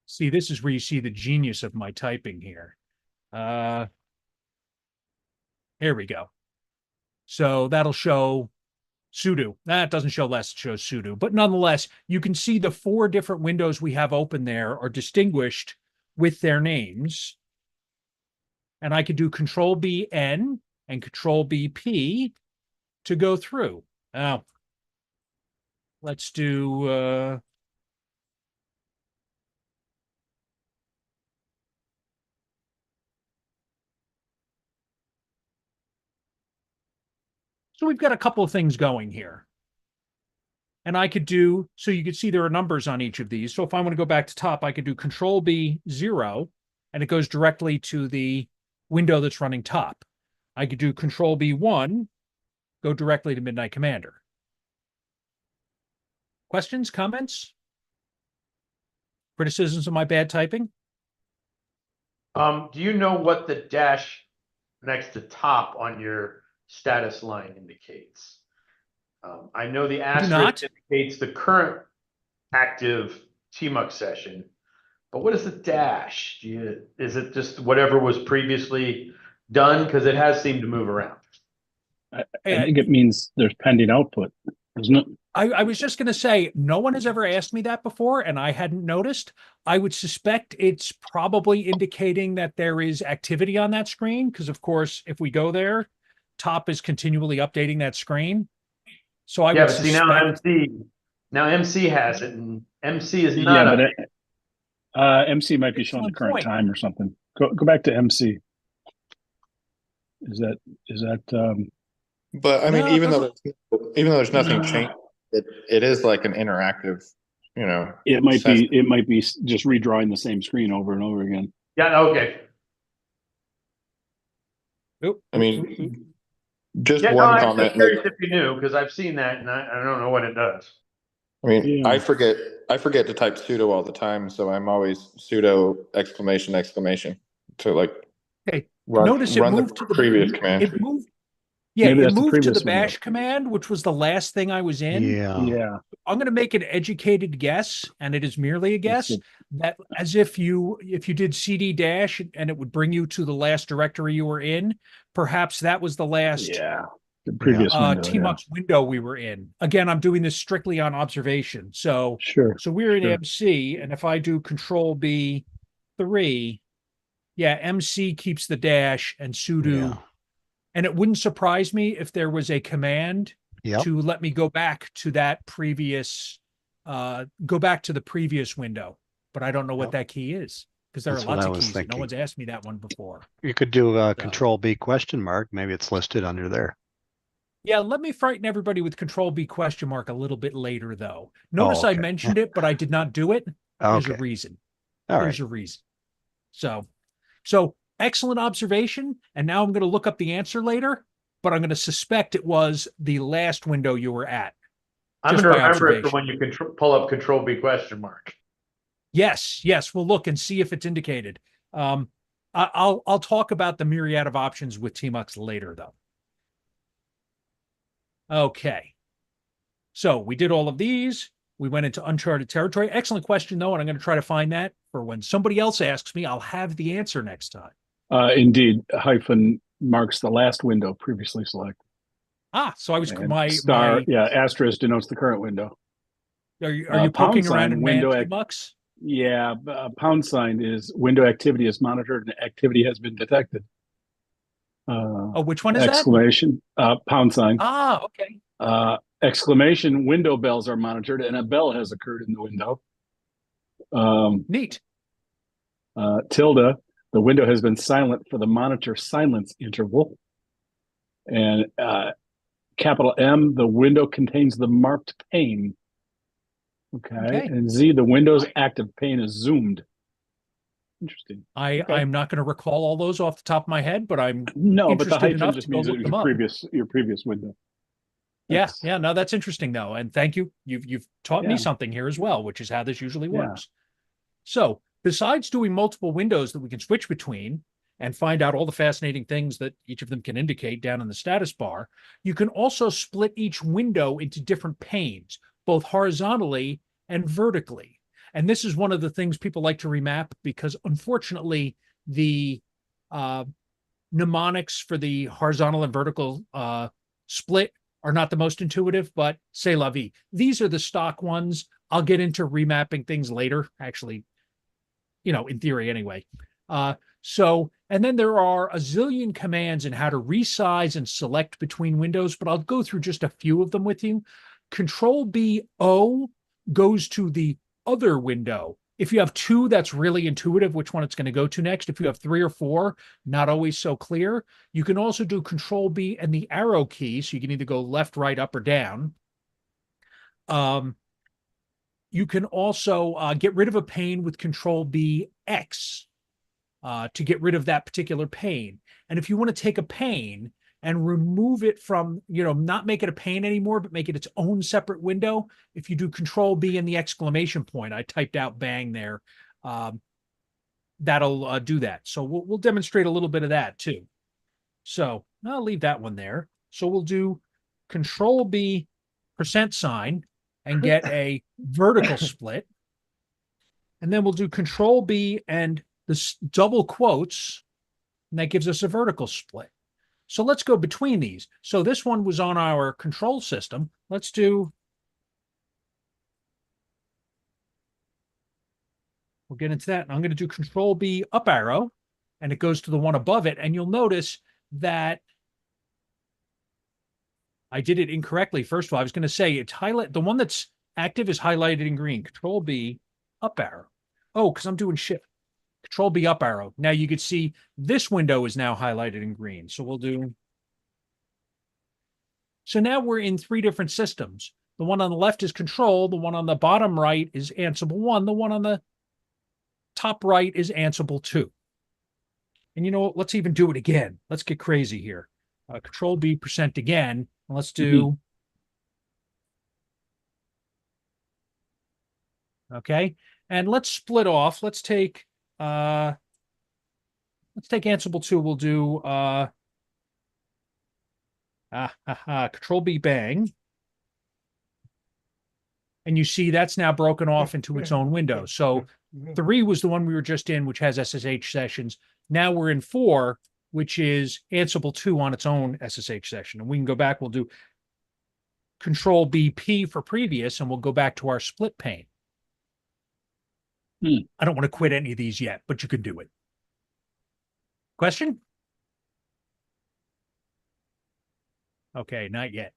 See, this is where you see the genius of my typing here. Here we go. So that'll show sudo. That doesn't show less, it shows sudo. But nonetheless, you can see the 4 different windows we have open there are distinguished with their names. And I could do Control B N and Control B P to go through. Now, let's do so we've got a couple of things going here. And I could do, so you could see there are numbers on each of these. So if I want to go back to top, I could do Control B 0, and it goes directly to the window that's running top. I could do Control B 1, go directly to Midnight Commander. Questions, comments? Criticisms of my bad typing? Do you know what the dash next to top on your status line indicates? I know the asterisk indicates the current active Tmux session, but what is the dash? Is it just whatever was previously done? Because it has seemed to move around. I think it means there's pending output, isn't it? I was just going to say, no one has ever asked me that before, and I hadn't noticed. I would suspect it's probably indicating that there is activity on that screen, because of course, if we go there, top is continually updating that screen. So I would see now MC has it, and MC is Yeah, not. but MC might be showing the current time or something. Go back to MC. Is that? But I mean, No, even though there's nothing changed, it is like an interactive you know, It might sense- be just redrawing the same screen over and over again. Yeah, okay. I mean, just Yeah, no, one I'm just comment. curious if you knew, because I've seen that and I don't know what it does. I mean, Yeah. I forget to type sudo all the time, so I'm always sudo exclamation to like Okay. run Notice it the moved to the previous command. It moved. Yeah, Maybe it that's the moved to the previous window. bash command, which was the last thing I was in. Yeah. Yeah. I'm going to make an educated guess, and it is merely a guess, good. that as if you did CD dash and it would bring you to the last directory you were in, perhaps that was the last Yeah. The previous window. Yeah. Tmux window we were in. Again, I'm doing this strictly on observation. So Sure. we're in sure. MC, and if I do Control B3, yeah, MC keeps the dash and sudo. Yeah. And it wouldn't surprise me if there was a command Yep. to let me go back to that previous, go back to the previous window. But I don't know what Yep. that key is, because there That's are what lots I of was keys. And no thinking. one's asked me that one before. You could do Control B question mark. Maybe it's listed under there. Yeah, let me frighten everybody with Control B question mark a little bit later, though. Notice I okay. mentioned it, but I did not do it. There's Okay. a reason. All There's right. a reason. So excellent observation. And now I'm going to look up the answer later, but I'm going to suspect it was the last window you were at. I'm Just gonna by remember it for observation. when you pull up Control B question mark. Yes, we'll look and see if it's indicated. I'll talk about the myriad of options with Tmux later, though. Okay. So we did all of these. We went into uncharted territory. Excellent question, though, and I'm going to try to find that for when somebody else asks me. I'll have the answer next time. Indeed, hyphen marks the last window previously selected. So I was And star, yeah, asterisk denotes the current window. Are you pound poking around sign, in window Tmux? Yeah, pound sign is window activity is monitored and activity has been detected. Which one is that? Exclamation, pound sign. Okay. Exclamation, window bells are monitored and a bell has occurred in the window. Neat. Tilde, the window has been silent for the monitor silence interval. And capital M, the window contains the marked pane. Okay. And Z, the Windows active pane is zoomed. Interesting. I'm not going to recall all those off the top of my head, but I'm No, but the interested hyphen enough just to go means it look was them up. your previous window. Yeah, That's- no, that's interesting though, and thank you. You've taught me Yeah. something here as well, which is how this usually Yeah. works. So, besides doing multiple windows that we can switch between and find out all the fascinating things that each of them can indicate down in the status bar, you can also split each window into different panes, both horizontally and vertically. And this is one of the things people like to remap because, unfortunately, the mnemonics for the horizontal and vertical split are not the most intuitive, but c'est la vie. These are the stock ones. I'll get into remapping things later, actually, in theory anyway. And then there are a zillion commands in how to resize and select between windows, but I'll go through just a few of them with you. Control B O goes to the other window. If you have two, that's really intuitive which one it's going to go to next. If you have 3 or 4, not always so clear. You can also do Control B and the arrow key, so you can either go left, right, up, or down. You can also get rid of a pane with Control B X to get rid of that particular pane. And if you want to take a pane and remove it from, not make it a pane anymore, but make it its own separate window, if you do Control B and the exclamation point, I typed out bang there, that'll do that. So we'll demonstrate a little bit of that too. So I'll leave that one there. So we'll do Control B %, and get a vertical split. And then we'll do Control B and the double quotes, and that gives us a vertical split. So let's go between these. So this one was on our control system. We'll get into that. And I'm going to do Control B up arrow, and it goes to the one above it. And you'll notice that I did it incorrectly. First of all, I was going to say the one that's active is highlighted in green. Control B up arrow. Oh, because I'm doing shift. Control B up arrow. Now you can see this window is now highlighted in green. So now we're in 3 different systems. The one on the left is control. The one on the bottom right is Ansible 1. The one on the top right is Ansible 2. And you know what? Let's even do it again. Let's get crazy here. Control B % again. And let's do. Okay. And let's split off. Let's take Ansible 2. We'll do Control B bang. And you see that's now broken off into its own window. So 3 was the one we were just in, which has SSH sessions. Now we're in 4, which is Ansible 2 on its own SSH session. And we can go back, we'll do Control BP for previous, and we'll go back to our split pane. I don't want to quit any of these yet, but you could do it. Question? Okay, not yet.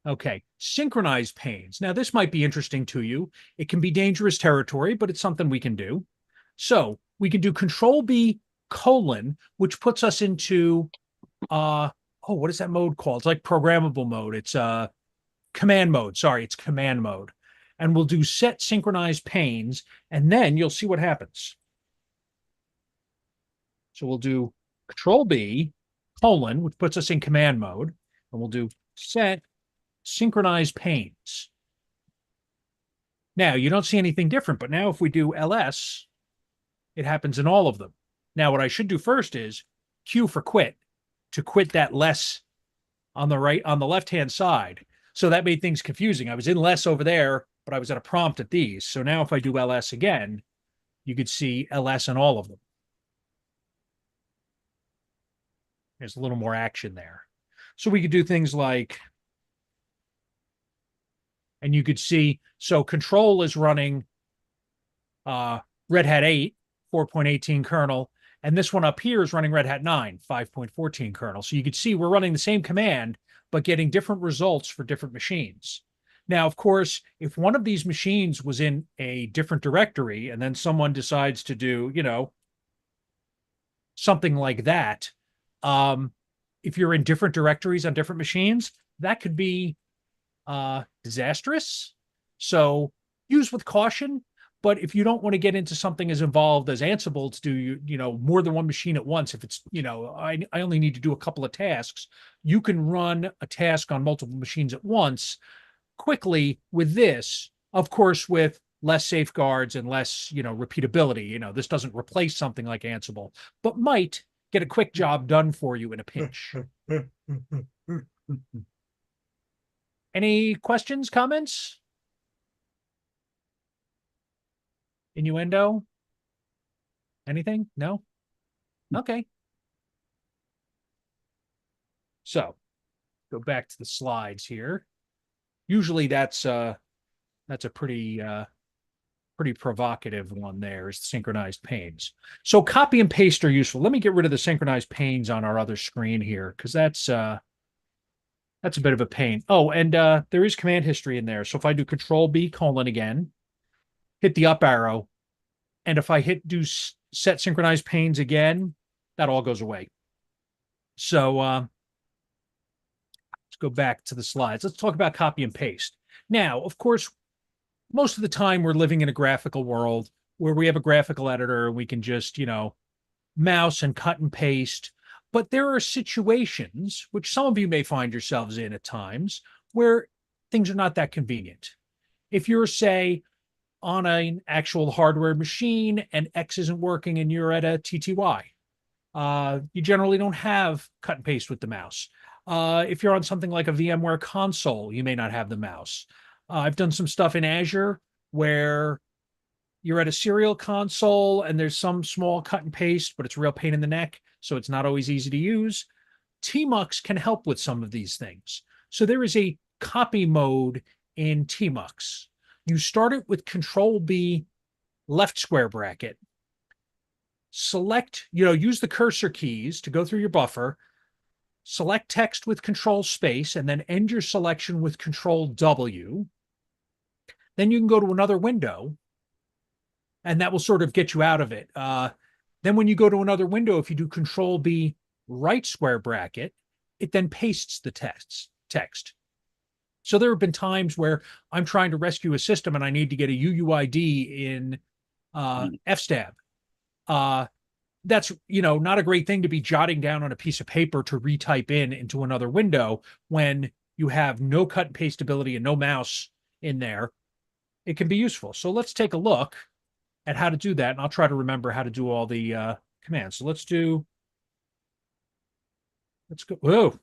Okay, synchronized panes. Now, this might be interesting to you. It can be dangerous territory, but it's something we can do. So we can do Control B : which puts us into, what is that mode called? It's like programmable mode. It's command mode. Sorry, it's command mode. And we'll do set synchronized panes, and then you'll see what happens. So we'll do Control B : which puts us in command mode, and we'll do set synchronized panes. Now, you don't see anything different, but now if we do ls, it happens in all of them. Now, what I should do first is Q for quit, to quit that less on the right, on the left-hand side. So that made things confusing. I was in less over there, but I was at a prompt at these. So now if I do ls again, you could see ls in all of them. There's a little more action there. So we could do things like, and you could see, so control is running Red Hat 8, 4.18 kernel, and this one up here is running Red Hat 9, 5.14 kernel. So you could see we're running the same command, but getting different results for different machines. Now, of course, if one of these machines was in a different directory and then someone decides to do, you know, something like that, if you're in different directories on different machines, that could be disastrous. So use with caution. But if you don't want to get into something as involved as Ansible to do, you know, more than one machine at once, if it's, you know, I only need to do a couple of tasks, you can run a task on multiple machines at once quickly with this, of course, with less safeguards and less, you know, repeatability. You know, this doesn't replace something like Ansible, but might get a quick job done for you in a pinch. Any questions, comments? Innuendo? Anything? No? Okay. So, go back to the slides here. Usually that's a pretty provocative one there, is the synchronized panes. So copy and paste are useful. Let me get rid of the synchronized panes on our other screen here, because that's a bit of a pain. Oh, and there is command history in there. So if I do Control B : again, hit the up arrow, and if I do set synchronized panes again, that all goes away. So let's go back to the slides. Let's talk about copy and paste. Now, of course, most of the time we're living in a graphical world where we have a graphical editor and we can just, you know, mouse and cut and paste. But there are situations, which some of you may find yourselves in at times, where things are not that convenient. If you're, say, on an actual hardware machine and X isn't working and you're at a TTY, you generally don't have cut and paste with the mouse. If you're on something like a VMware console, you may not have the mouse. I've done some stuff in Azure where you're at a serial console and there's some small cut and paste, but it's a real pain in the neck, so it's not always easy to use. Tmux can help with some of these things. So there is a copy mode in Tmux. You start it with Control B, left square bracket. Select, you know, use the cursor keys to go through your buffer. Select text with Control space, and then end your selection with Control W. Then you can go to another window, and that will sort of get you out of it. Then when you go to another window, if you do Control B, right square bracket, it then pastes the text. text. So there have been times where I'm trying to rescue a system and I need to get a UUID in FSTAB. That's, not a great thing to be jotting down on a piece of paper to retype into another window when you have no cut and paste ability and no mouse in there. It can be useful. So let's take a look at how to do that. And I'll try to remember how to do all the commands. So let's go. Whoa.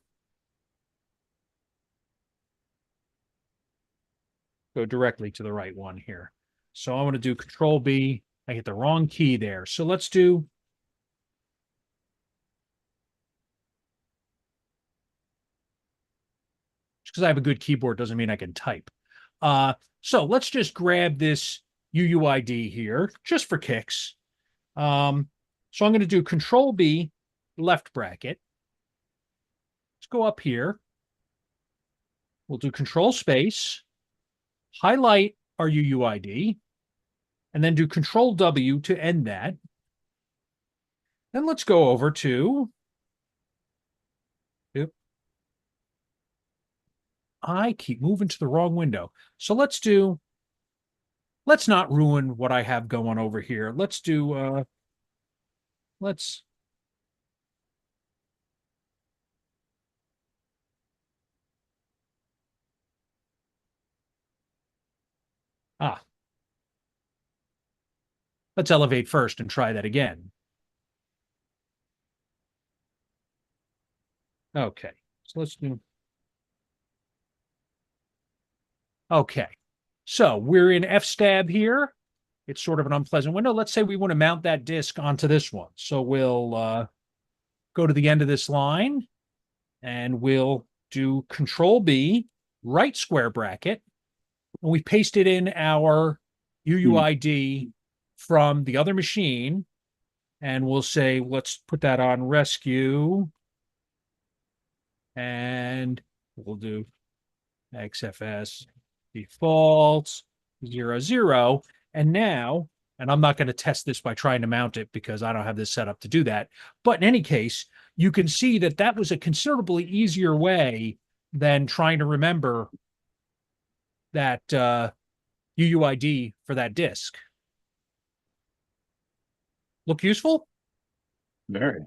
Go directly to the right one here. So I want to do Control B. I hit the wrong key there. So let's do. Just because I have a good keyboard doesn't mean I can type. So let's just grab this UUID here, just for kicks. So I'm going to do Control B, left bracket. Let's go up here. We'll do Control Space, highlight our UUID, and then do Control W to end that. Then let's go over to. I keep moving to the wrong window. So let's not ruin what I have going over here. Let's do, let's elevate first and try that again. Okay, so let's do. Okay, so we're in FSTAB here. It's sort of an unpleasant window. Let's say we want to mount that disk onto this one. So we'll go to the end of this line and we'll do Control B, right square bracket. And we pasted in our UUID from the other machine. And we'll say, let's put that on rescue. And we'll do XFS default 00. And now, and I'm not going to test this by trying to mount it because I don't have this set up to do that. But in any case, you can see that that was a considerably easier way than trying to remember that UUID for that disk. Look useful? Very.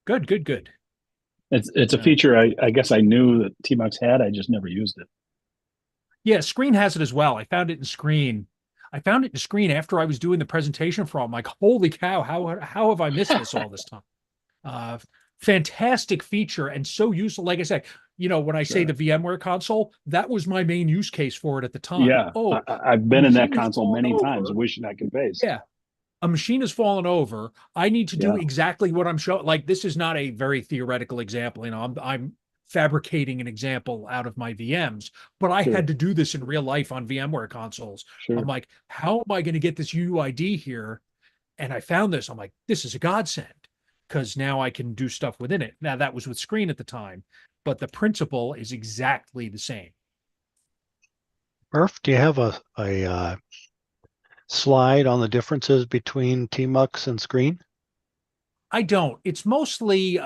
Good, good, good. It's a feature I guess I knew that Tmux had. I just never used it. Yeah, Screen has it as well. I found it in Screen. After I was doing the presentation for all. I'm like, holy cow, how have I missed this all this time? Fantastic feature and so useful. Like I said, when I say the VMware console, that was my main use case for it at the time. Yeah, Oh, I've been in that machine is console many falling times, over. wishing I could face. Yeah. A machine has fallen over. I need to do exactly what I'm showing. Like, this is not a very theoretical example. I'm fabricating an example out of my VMs, but I had to do this in real life on VMware consoles. Sure. I'm like, how am I going to get this UUID here? And I found this. I'm like, this is a godsend because now I can do stuff within it. Now, that was with Screen at the time, but the principle is exactly the same. Murph, do you have a slide on the differences between Tmux and Screen? I don't. It's mostly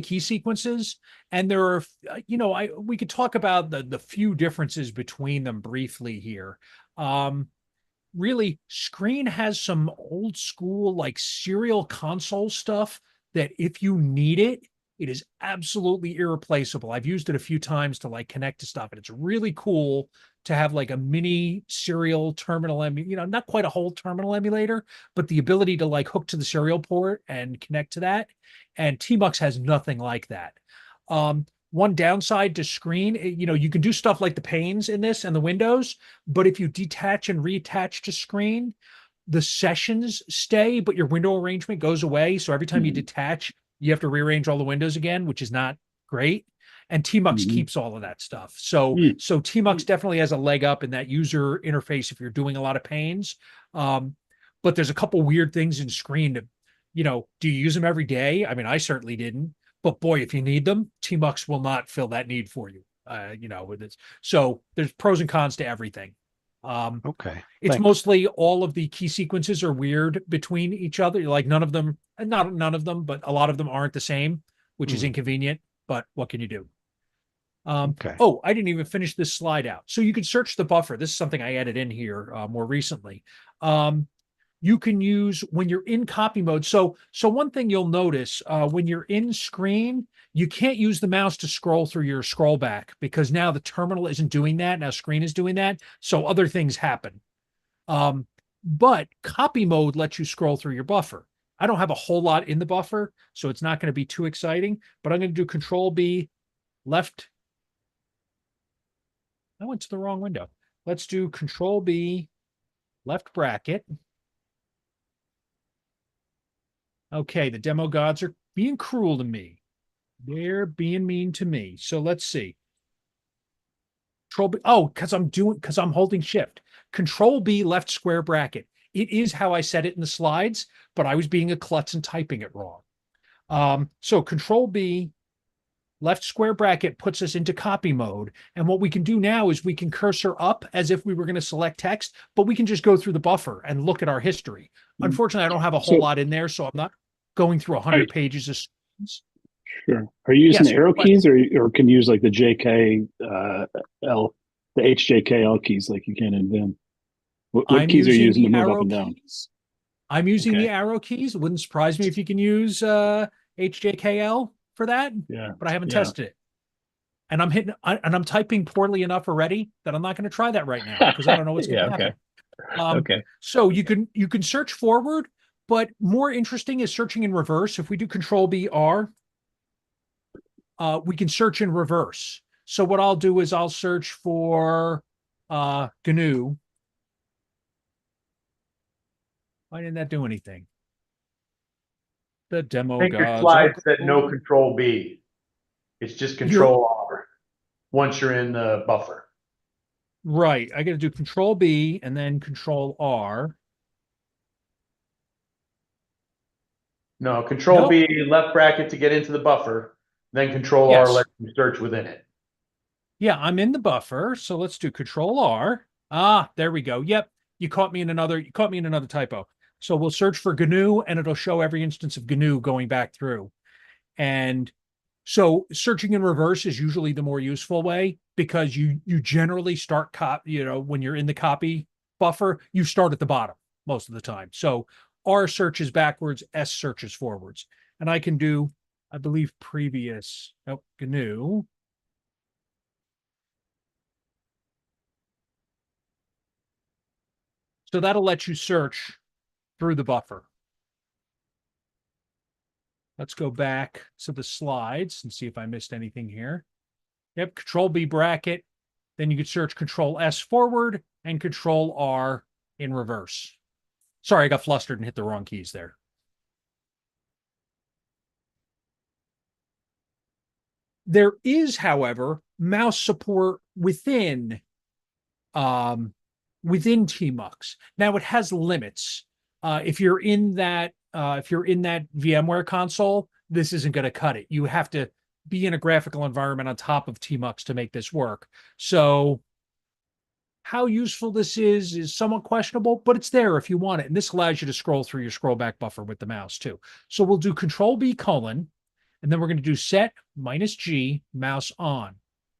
key sequences, and there are, we could talk about the few differences between them briefly here. Really, Screen has some old school like serial console stuff that if you need it, it is absolutely irreplaceable. I've used it a few times to like connect to stuff, and it's really cool to have like a mini serial terminal, not quite a whole terminal emulator, but the ability to like hook to the serial port and connect to that. And Tmux has nothing like that. One downside to Screen, you can do stuff like the panes in this and the windows, but if you detach and reattach to Screen, the sessions stay, but your window arrangement goes away. So every time you detach, you have to rearrange all the windows again, which is not great. And Tmux keeps all of that stuff. So Tmux definitely has a leg up in that user interface if you're doing a lot of panes. But there's a couple weird things in Screen that, do you use them every day? I mean, I certainly didn't. But boy, if you need them, Tmux will not fill that need for you. With this. So there's pros and cons to everything. Okay. It's Thanks. mostly all of the key sequences are weird between each other. Like none of them, not none of them, but a lot of them aren't the same, which is inconvenient. But what can you do? Okay. Oh, I didn't even finish this slide out. So you can search the buffer. This is something I added in here more recently. You can use when you're in copy mode. So one thing you'll notice when you're in screen, you can't use the mouse to scroll through your scroll back because now the terminal isn't doing that. Now screen is doing that. So other things happen. But copy mode lets you scroll through your buffer. I don't have a whole lot in the buffer, so it's not going to be too exciting, but I'm going to do Control B, left. I went to the wrong window. Let's do Control B, left bracket. Okay, the demo gods are being cruel to me. They're being mean to me. So let's see. Control B. Oh, because I'm holding Shift. Control B, left square bracket. It is how I said it in the slides, but I was being a klutz and typing it wrong. So Control B, left square bracket puts us into copy mode. And what we can do now is we can cursor up as if we were going to select text, but we can just go through the buffer and look at our history. Unfortunately, I don't have a whole lot in there, so I'm not going through 100 pages of screens. Sure. Are you using Yes, the arrow but- keys or can you use like the JK L, the HJKL keys like you can in Vim? What I'm keys are you using the to move up arrow and down? keys. I'm using Okay. the arrow keys. It wouldn't surprise me if you can use HJKL for that, Yeah. but I haven't Yeah. tested it. And I'm typing poorly enough already that I'm not going to try that right now because I don't know what's going to Yeah, happen. Okay. So you can search forward, but more interesting is searching in reverse. If we do Control B R, we can search in reverse. So what I'll do is I'll search for GNU. Why didn't that do anything? The demo I think your gods slide are said no cool. Control B. It's just Control R once you're in the buffer. Right. I got to do Control B and then Control R. No, Control Nope. B, left bracket to get into the buffer, then Control R Yes. lets you search within it. Yeah, I'm in the buffer. So let's do Control R. Ah, there we go. Yep. You caught me in another typo. So we'll search for GNU and it'll show every instance of GNU going back through. And so searching in reverse is usually the more useful way because you generally start when you're in the copy buffer, you start at the bottom most of the time. So R searches backwards, S searches forwards. And I can do, I believe, GNU. So that'll let you search through the buffer. Let's go back to the slides and see if I missed anything here. Yep, Control B bracket. Then you could search Control S forward and Control R in reverse. Sorry, I got flustered and hit the wrong keys there. There is, however, mouse support within tmux. Now it has limits. If you're in that VMware console, this isn't going to cut it. You have to be in a graphical environment on top of tmux to make this work. So how useful this is somewhat questionable, but it's there if you want it. And this allows you to scroll through your scroll back buffer with the mouse too. So we'll do Control B colon, and then we're going to do set -G mouse on,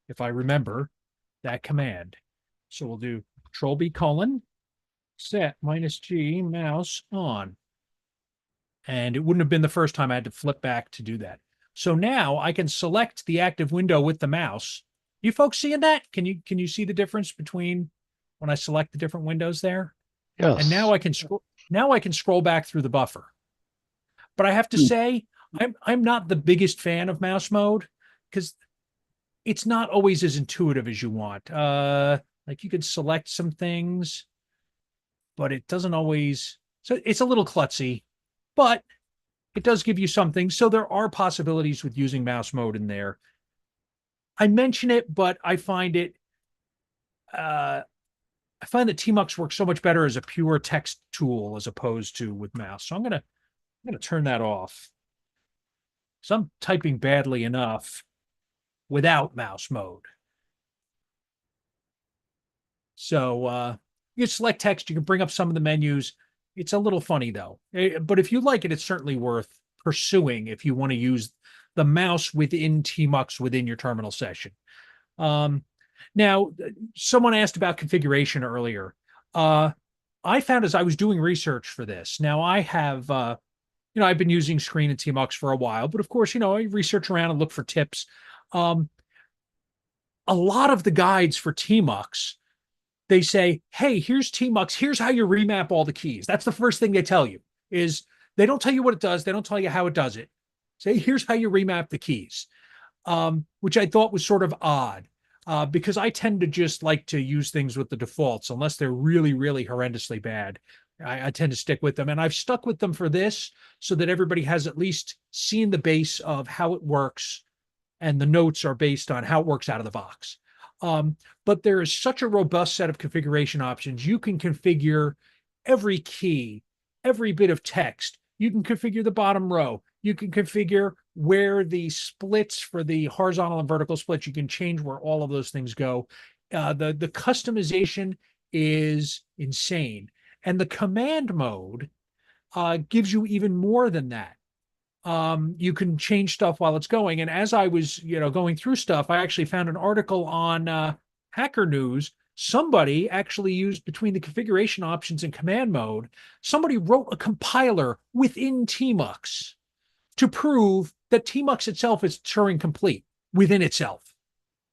if I remember that command. So we'll do Control B colon, set -G mouse on. And it wouldn't have been the first time I had to flip back to do that. So now I can select the active window with the mouse. You folks seeing that? Can you see the difference between when I select the different windows there? Yes. And now I can scroll back through the buffer. But I have to say, I'm not the biggest fan of mouse mode because it's not always as intuitive as you want. Like you could select some things, but it doesn't always. So it's a little klutzy, but it does give you something. So there are possibilities with using mouse mode in there. I mention it, but I find it. I find that tmux works so much better as a pure text tool as opposed to with mouse. So I'm gonna turn that off. So I'm typing badly enough without mouse mode. So you can select text. You can bring up some of the menus. It's a little funny though, but if you like it, it's certainly worth pursuing if you want to use the mouse within tmux within your terminal session. Now, someone asked about configuration earlier. I found as I was doing research for this, now I have, I've been using Screen and Tmux for a while, but of course, I research around and look for tips. A lot of the guides for Tmux, they say, hey, here's Tmux, here's how you remap all the keys. That's the first thing they tell you is they don't tell you what it does. They don't tell you how it does it. Say, here's how you remap the keys, which I thought was sort of odd. Because I tend to just like to use things with the defaults, unless they're really, really horrendously bad. I tend to stick with them, and I've stuck with them for this so that everybody has at least seen the base of how it works, and the notes are based on how it works out of the box. But there is such a robust set of configuration options. You can configure every key, every bit of text. You can configure the bottom row. You can configure where the splits for the horizontal and vertical splits, you can change where all of those things go. The customization is insane. And the command mode gives you even more than that. You can change stuff while it's going. And as I was, going through stuff, I actually found an article on Hacker News. Somebody actually used, between the configuration options and command mode, somebody wrote a compiler within Tmux to prove that Tmux itself is Turing complete within itself.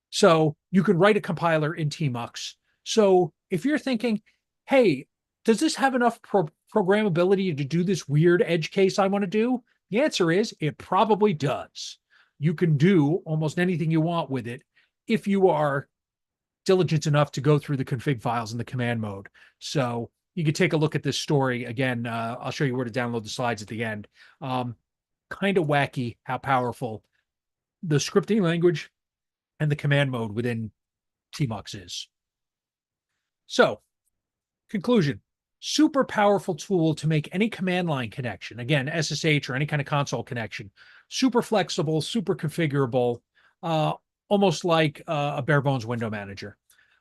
So you can write a compiler in Tmux. So if you're thinking, hey, does this have enough programmability to do this weird edge case I want to do? The answer is it probably does. You can do almost anything you want with it if you are diligent enough to go through the config files in the command mode. So you can take a look at this story. Again, I'll show you where to download the slides at the end. Kind of wacky how powerful the scripting language and the command mode within Tmux is. So, conclusion, super powerful tool to make any command line connection. Again, SSH or any kind of console connection. Super flexible, super configurable, almost like a bare bones window manager.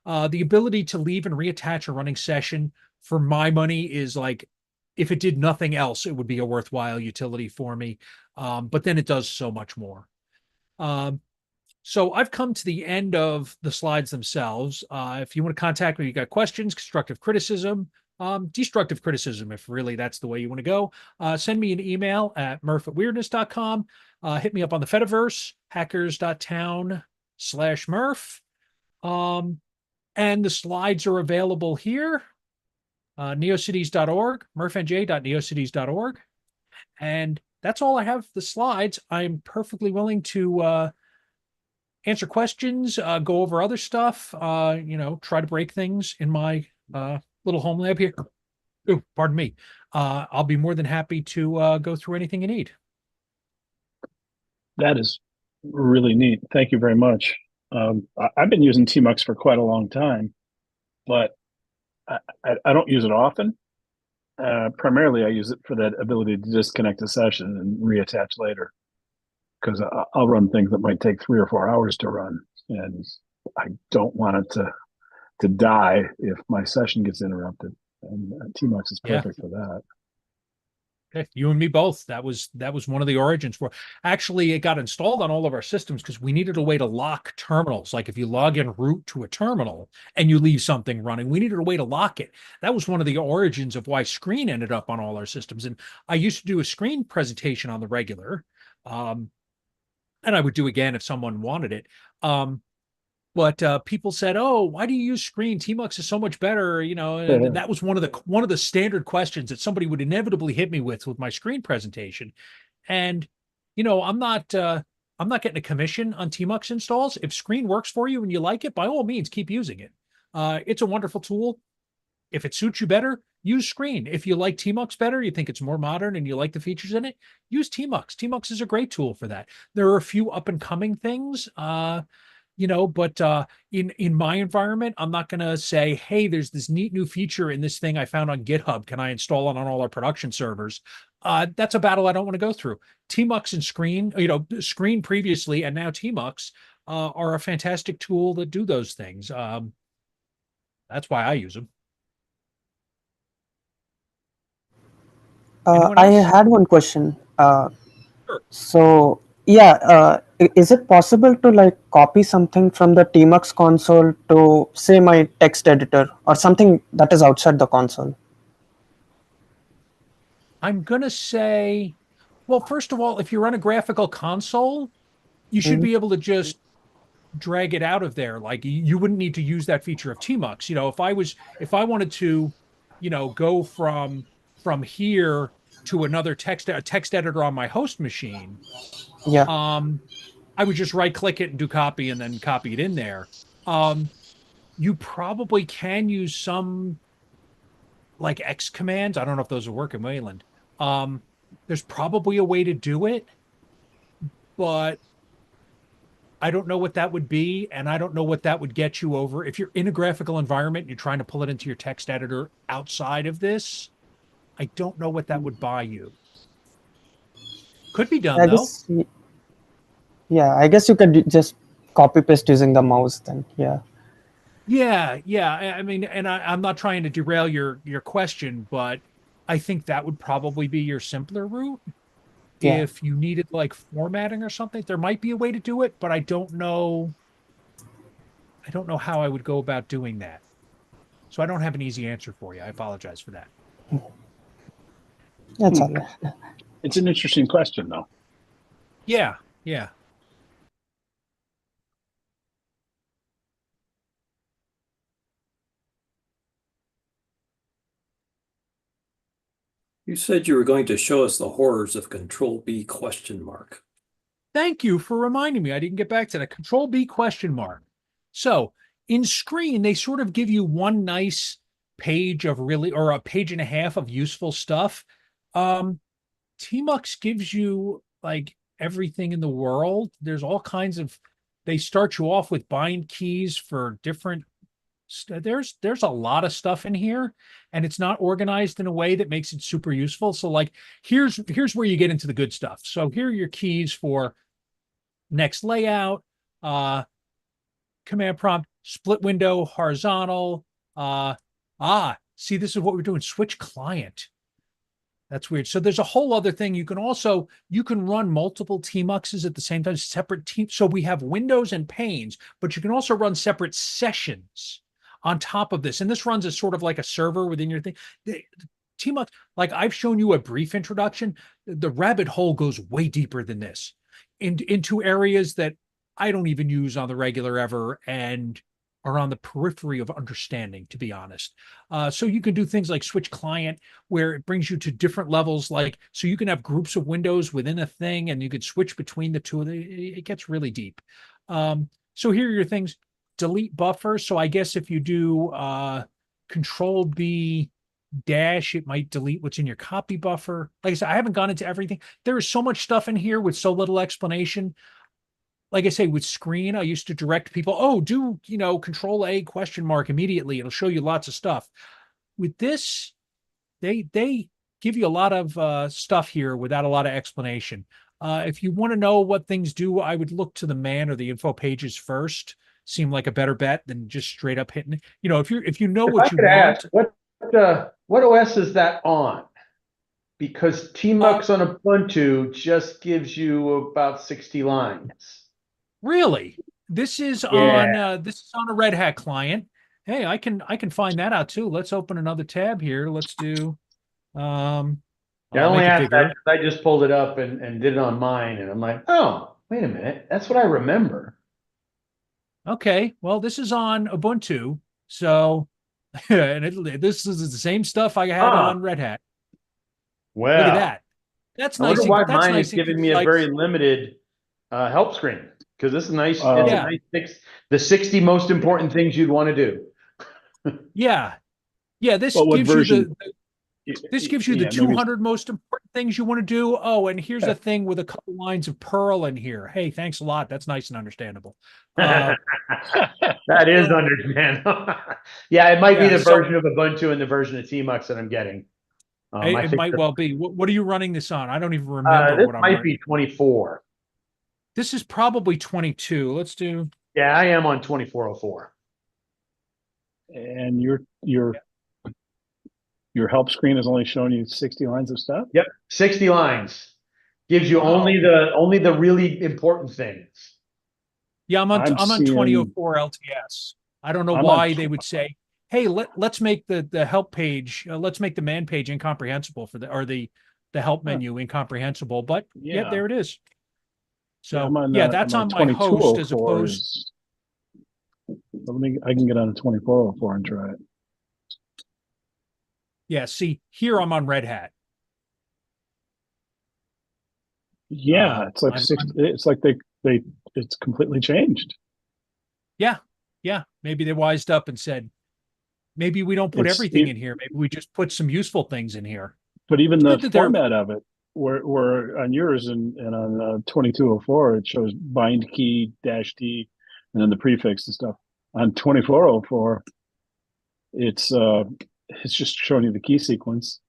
The ability to leave and reattach a running session, for my money, is like, if it did nothing else, it would be a worthwhile utility for me. But then it does so much more. So I've come to the end of the slides themselves. If you want to contact me, you got questions, constructive criticism, destructive criticism, if really that's the way you want to go, send me an email at murph@weirdness.com. Hit me up on the Fediverse, hackers.town/Murph. And the slides are available here. neocities.org, murphnj.neocities.org. And that's all I have for the slides. I'm perfectly willing to answer questions, go over other stuff, try to break things in my little home lab here. Ooh, pardon me. I'll be more than happy to go through anything you need. That is really neat. Thank you very much. I've been using Tmux for quite a long time, but I don't use it often. Primarily, I use it for that ability to disconnect a session and reattach later, because I'll run things that might take 3 or 4 hours to run, and I don't want it to die if my session gets interrupted. And Tmux is perfect for that. Okay, you and me both. That was one of the origins for. Actually, it got installed on all of our systems because we needed a way to lock terminals. Like if you log in root to a terminal and you leave something running, we needed a way to lock it. That was one of the origins of why Screen ended up on all our systems. And I used to do a Screen presentation on the regular, and I would do again if someone wanted it. But people said, "Oh, why do you use Screen? Tmux is so much better." And that was one of the standard questions that somebody would inevitably hit me with my Screen presentation. And I'm not getting a commission on Tmux installs. If Screen works for you and you like it, by all means, keep using it. It's a wonderful tool. If it suits you better, use Screen. If you like Tmux better, you think it's more modern and you like the features in it, use Tmux. Tmux is a great tool for that. There are a few up and coming things. But in my environment, I'm not going to say, hey, there's this neat new feature in this thing I found on GitHub. Can I install it on all our production servers? That's a battle I don't want to go through. Tmux and Screen, Screen previously and now Tmux are a fantastic tool that do those things. That's why I use them. I had one question. Sure. So yeah, is it possible to like copy something from the Tmux console to say my text editor or something that is outside the console? I'm going to say, well, first of all, if you run a graphical console, you should Mhm. be able to just drag it out of there. Like you wouldn't need to use that feature of Tmux. If I wanted to, go from here to another text editor on my host machine, Yeah. I would just right click it and do copy and then copy it in there. You probably can use some like X commands. I don't know if those will work in Wayland. There's probably a way to do it, but I don't know what that would be, and I don't know what that would get you over. If you're in a graphical environment, you're trying to pull it into your text editor outside of this, I don't know what that would buy you. Could be done I though. guess, yeah, I guess you could just copy paste using the mouse then. Yeah. Yeah. I mean, and I'm not trying to derail your question, but I think that would probably be your simpler route. Yeah. If you needed like formatting or something, there might be a way to do it, but I don't know. I don't know how I would go about doing that. So I don't have an easy answer for you. I apologize for that. That's all right. It's an interesting question, though. Yeah. You said you were going to show us the horrors of Control B ? Thank you for reminding me. I didn't get back to that. Control B ? So in screen, they sort of give you one nice page of really, or a page and a half of useful stuff. Tmux gives you like everything in the world. There's all kinds of, they start you off with bind keys for different, there's a lot of stuff in here, and it's not organized in a way that makes it super useful. So like, here's where you get into the good stuff. So here are your keys for next layout, command prompt, split window, horizontal. See, this is what we're doing. Switch client. That's weird. So there's a whole other thing. You can run multiple Tmuxes at the same time, separate teams. So we have windows and panes, but you can also run separate sessions on top of this. And this runs as sort of like a server within your thing. Tmux, like I've shown you a brief introduction. The rabbit hole goes way deeper than this into areas that I don't even use on the regular ever and are on the periphery of understanding, to be honest. So you can do things like switch client, where it brings you to different levels. Like, so you can have groups of windows within a thing and you could switch between the two. It gets really deep. So here are your things. Delete buffer. So I guess if you do Control B dash, it might delete what's in your copy buffer. Like I said, I haven't gone into everything. There is so much stuff in here with so little explanation. Like I say, with screen, I used to direct people, do, Control A ? Immediately. It'll show you lots of stuff. With this, they give you a lot of stuff here without a lot of explanation. If you want to know what things do, I would look to the man or the info pages first. Seem like a better bet than just straight up hitting. If you know what you want. Ask, what OS is that on? Because Tmux on Ubuntu just gives you about 60 lines. Really? This is on a Red Hat client. Hey, I can find that out too. Let's open another tab here. Let's do I only asked that because I just pulled it up and did it on mine, and I'm like, oh, wait a minute, that's what I remember. Okay, well, this is on Ubuntu, so and this is the same stuff I had on Red Hat. Well, look at that. That's nice. I wonder why that's mine nice is giving me a very limited help screen, because this is nice. It's a nice the 60 most important things you'd want to do. Yeah. This gives you this gives you the 200 most important things you want to do. Oh, and here's a thing with a couple lines of Perl in here. Hey, thanks a lot. That's nice and understandable. That is understandable. Yeah, it might be the version of Ubuntu and the version of Tmux that I'm getting. It might well be. What are you running this on? I don't even remember this what I'm might running. be 24. This is probably 22. Let's do. Yeah, I am on 2404. And your help screen is only showing you 60 lines of stuff? Yep, 60 lines. Gives you only the really important things. Yeah, I'm I'm on seeing- 2004 LTS. I don't know I'm on why tw- they would say, "Hey, let's make the help page, let's make the man page incomprehensible for the help menu incomprehensible." But yeah, Yeah. there it is. So I'm on, that's I'm on my host as 2204 opposed. is- I can get on a 2404 and try it. Yeah, see, here I'm on Red Hat. Yeah, it's like it's like it's completely changed. Yeah, maybe they wised up and said, maybe we don't put It's- everything it- in here. Maybe we just put some useful things in here. But even It's the good that they're- format of it, where on yours and on 2204, it shows bind key -d and then the prefix and stuff. On 2404, it's just showing you the key sequence.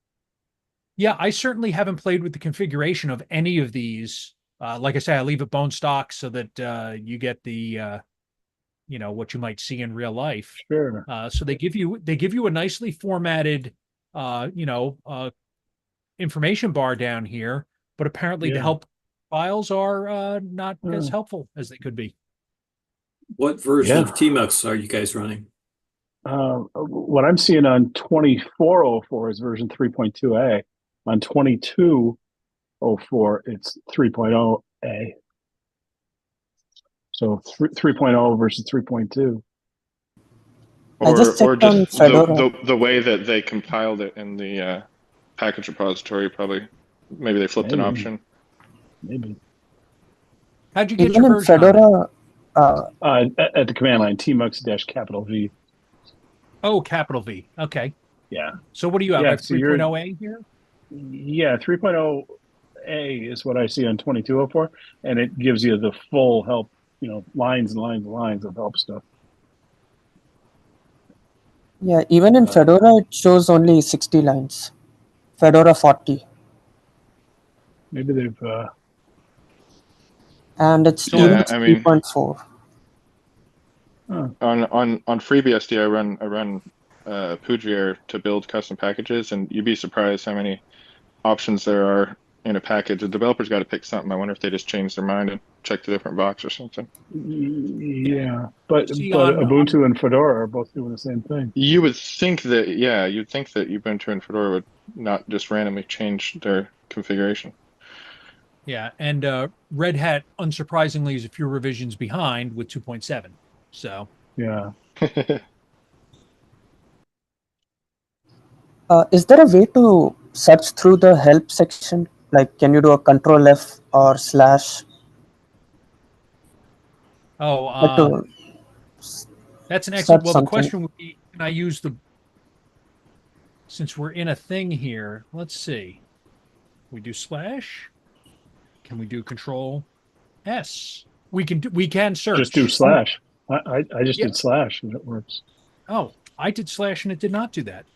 Yeah, I certainly haven't played with the configuration of any of these. Like I say, I leave it bone stock so that you get the what you might see in real life. Sure. So they give you a nicely formatted information bar down here, but apparently the Yeah. help files are not as helpful as they could be. What version Yeah. of Tmux are you guys running? What I'm seeing on 2404 is version 3.2a. On 2204, it's 3.0a. So 3.0 versus 3.2. I just checked on just Fedora. the way that they compiled it in the package repository, probably maybe they flipped an Maybe. option. Maybe. How'd you get Even your in version on it? Fedora, At the command line, tmux-V. Oh, capital V. Okay. Yeah. So what do you have? Yeah, Like so you're- 3.0A here? Yeah, 3.0a is what I see on 2204, and it gives you the full help, lines and lines and lines of help stuff. yeah, even in Fedora, it shows only 60 lines. Fedora 40. Maybe they've And it's Yeah, even I mean- 3.4. On FreeBSD, I run Poudriere to build custom packages, and you'd be surprised how many options there are in a package. The developer's got to pick something. I wonder if they just changed their mind and checked a different box or something. Yeah, but See, Ubuntu and Fedora are both doing the same thing. You would think that, you'd think that Ubuntu and Fedora would not just randomly change their configuration. Yeah, and Red Hat, unsurprisingly, is a few revisions behind with 2.7. So Yeah. Is there a way to search through the help section? Like, can you do a Control F or slash? Like to that's an search excellent. Well, the something. question would be, can I use since we're in a thing here, let's see. We do slash. Can we do Control S? We can search. Just do slash. I just Yeah. did slash and it works. Oh, I did slash and it did not do that.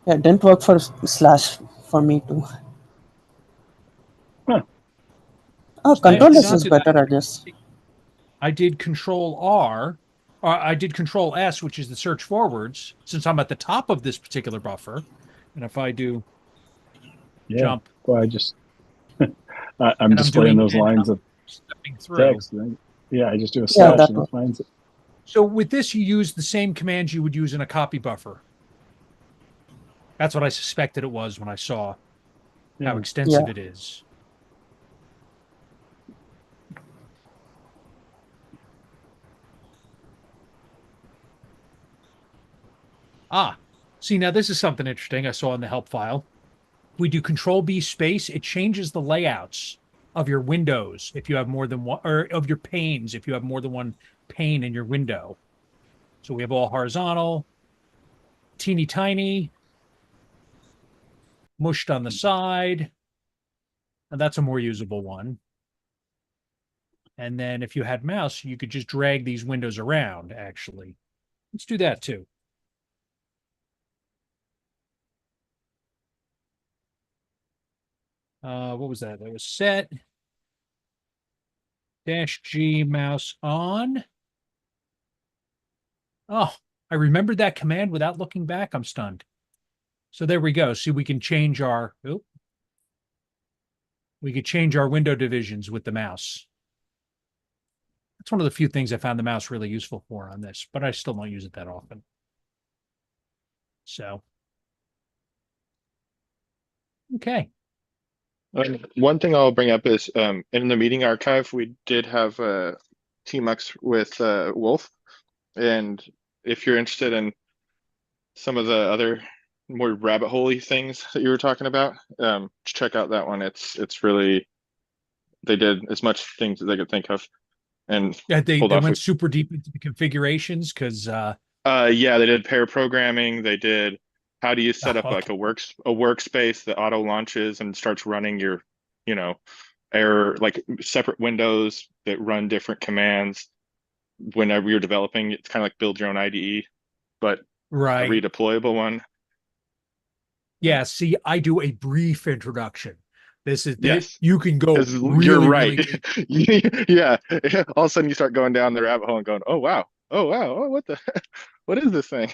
Yeah, it didn't work for slash for me too. Huh. Oh, Control did S not is do that. better, I guess. I did Control R, or I did Control S, which is the search forwards, since I'm at the top of this particular buffer. And if I do Yeah. jump, Well, I just I'm I'm displaying doing- those and lines of stepping through. text. Right? Yeah, I just do a Yeah, slash that and it one. finds it. So with this, you use the same commands you would use in a copy buffer. That's what I suspected it was when I saw how Yeah. extensive Yeah. it is. See, now this is something interesting I saw in the help file. We do Control B space. It changes the layouts of your windows if you have more than one, or of your panes if you have more than one pane in your window. So we have all horizontal, teeny tiny, mushed on the side, and that's a more usable one. And then if you had mouse, you could just drag these windows around, actually. Let's do that too. What was that? That was set. -G mouse on. Oh, I remembered that command without looking back. I'm stunned. So there we go. See, we can change our, We could change our window divisions with the mouse. That's one of the few things I found the mouse really useful for on this, but I still don't use it that often. So, okay. One thing I'll bring up is in the meeting archive, we did have TMUX with Wolf. And if you're interested in some of the other more rabbit hole-y things that you were talking about, check out that one. It's really, they did as much things as they could think of. And Yeah, they pulled off went super deep into the configurations because yeah, they did pair programming. They did how do you set up like okay. a workspace that auto launches and starts running your, error, like separate windows that run different commands whenever you're developing. It's kind of like build your own IDE, but Right. a redeployable one. Yeah, see, I do a brief introduction. This is Yes. you can go 'Cause really, you're right. really Yeah. All of a sudden you start going down the rabbit hole and going, oh wow, oh what the, what is this thing?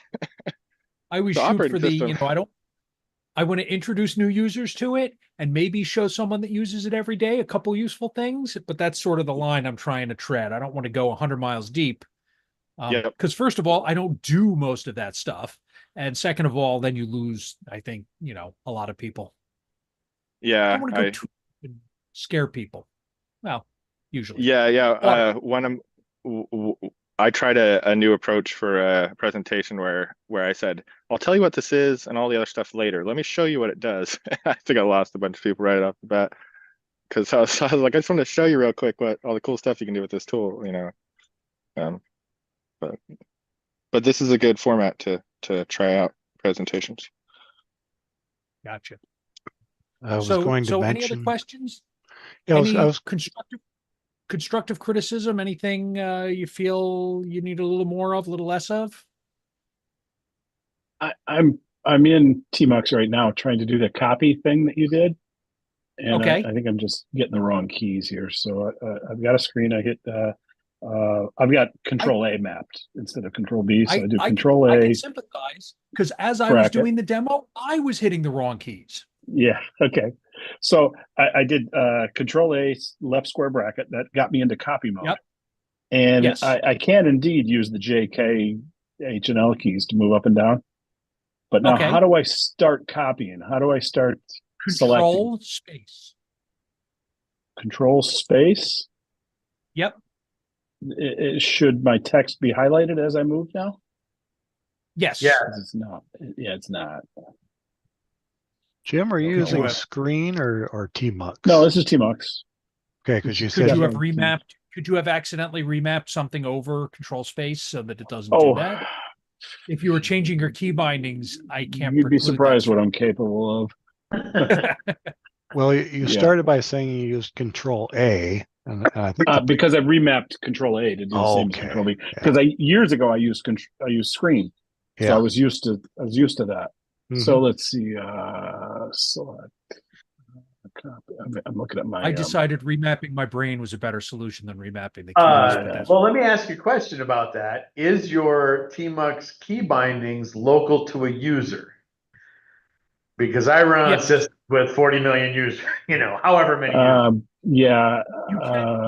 I always The shoot operating for the, system. I want to introduce new users to it and maybe show someone that uses it every day a couple useful things, but that's sort of the line I'm trying to tread. I don't want to go 100 miles deep. Yep. Because first of all, I don't do most of that stuff. And second of all, then you lose, I think, a lot of people. I Yeah. don't want to go too scare people. Well, usually. Yeah. I tried a new approach for a presentation where I said, I'll tell you what this is and all the other stuff later. Let me show you what it does. I think I lost a bunch of people right off the bat because I was like, I just want to show you real quick what all the cool stuff you can do with this tool, but this is a good format to try out presentations. Gotcha. I was going to any other mention. questions? Yeah, Any I was constructive criticism? Anything you feel you need a little more of, a little less of? I'm in TMUX right now trying to do the copy thing that you did. And Okay. I think I'm just getting the wrong keys here. So I've got a screen. I hit I've got Control A mapped instead of Control B. So I do Control A. I can sympathize because as I was doing the demo, I was hitting the wrong keys. Yeah. Okay. So I did Control A left square bracket. That got me into copy mode. Yep. And Yes. I can indeed use the J, K, H, and L keys to move up and down. But now, how do I start copying? How do I start Control selecting? space. Control space. Yep. Should my text be highlighted as I move now? Yes. Yeah. It's not. Yeah, it's not. Jim, are you Okay. using Screen or TMUX? No, this is TMUX. Okay, because you Could said you have remapped? Could you have accidentally remapped something over control space so that it doesn't do that? If you were changing your key bindings, I can't. You'd be surprised what I'm capable of. Well, you started by saying you used Control A, and I think because I remapped Control A to do the same as Control B. Because years ago I used Screen, so I was used to that. So let's see. Select. I'm looking at my. I decided remapping my brain was a better solution than remapping the keys. Well, let me ask you a question about that. Is your TMUX key bindings local to a user? Because I run a system with 40 million users, however many users. Yeah.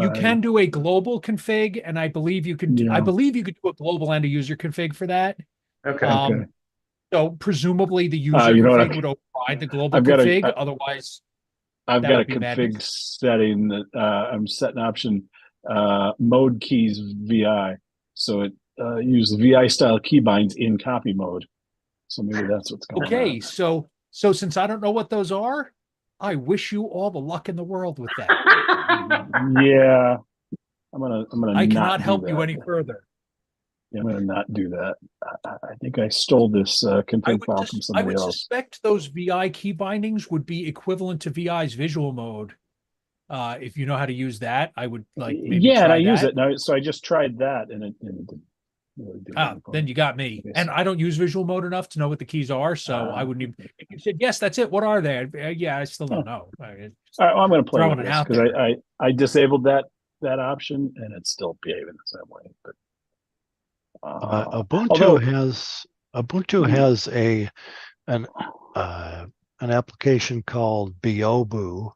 You can do a global config, and I believe you could. I believe you could do a global and a user config for that. Okay. So presumably the user config would override the global config. Otherwise, I've got a config setting that I'm setting option mode keys VI, so it uses VI style keybinds in copy mode. So maybe that's what's going on. Okay, so since I don't know what those are, I wish you all the luck in the world with that. Yeah, I'm gonna. I cannot help you any further. Yeah, I'm gonna not do that. I think I stole this config file from somebody else. I would suspect those VI key bindings would be equivalent to VI's visual mode. If you know how to use that, I would like. Maybe yeah, try and I that. use it now. So I just tried that, and it didn't really do anything. Then you got me. And I don't use visual mode enough to know what the keys are, so I wouldn't even. If you said yes, that's it. What are they? Yeah, I still don't know. All right, I'm going to play with it this out because I disabled that option, and it's still behaving the same way. But Ubuntu has an application called Biobu,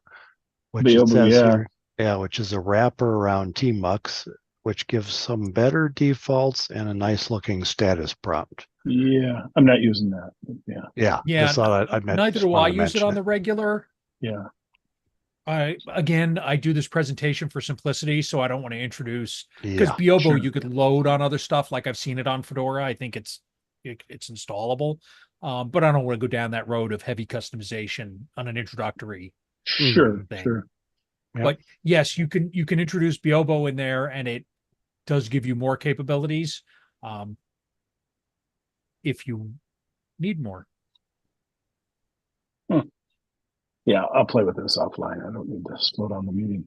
which it Biobu, says yeah. here, yeah, which is a wrapper around Tmux, which gives some better defaults and a nice looking status prompt. Yeah, I'm not using that. But yeah, Yeah, Yeah, just thought I'd neither just do I wanted to use it mention on the regular. yeah, I do this presentation for simplicity, so I don't want to introduce, because Yeah, Biobo sure. you could load on other stuff. Like I've seen it on Fedora. I think it's installable. But I don't want to go down that road of heavy customization on an introductory Sure, thing. sure. Yep. But yes, you can introduce Biobo in there, and it does give you more capabilities. If you need more. Yeah, I'll play with this offline. I don't need to slow down the meeting.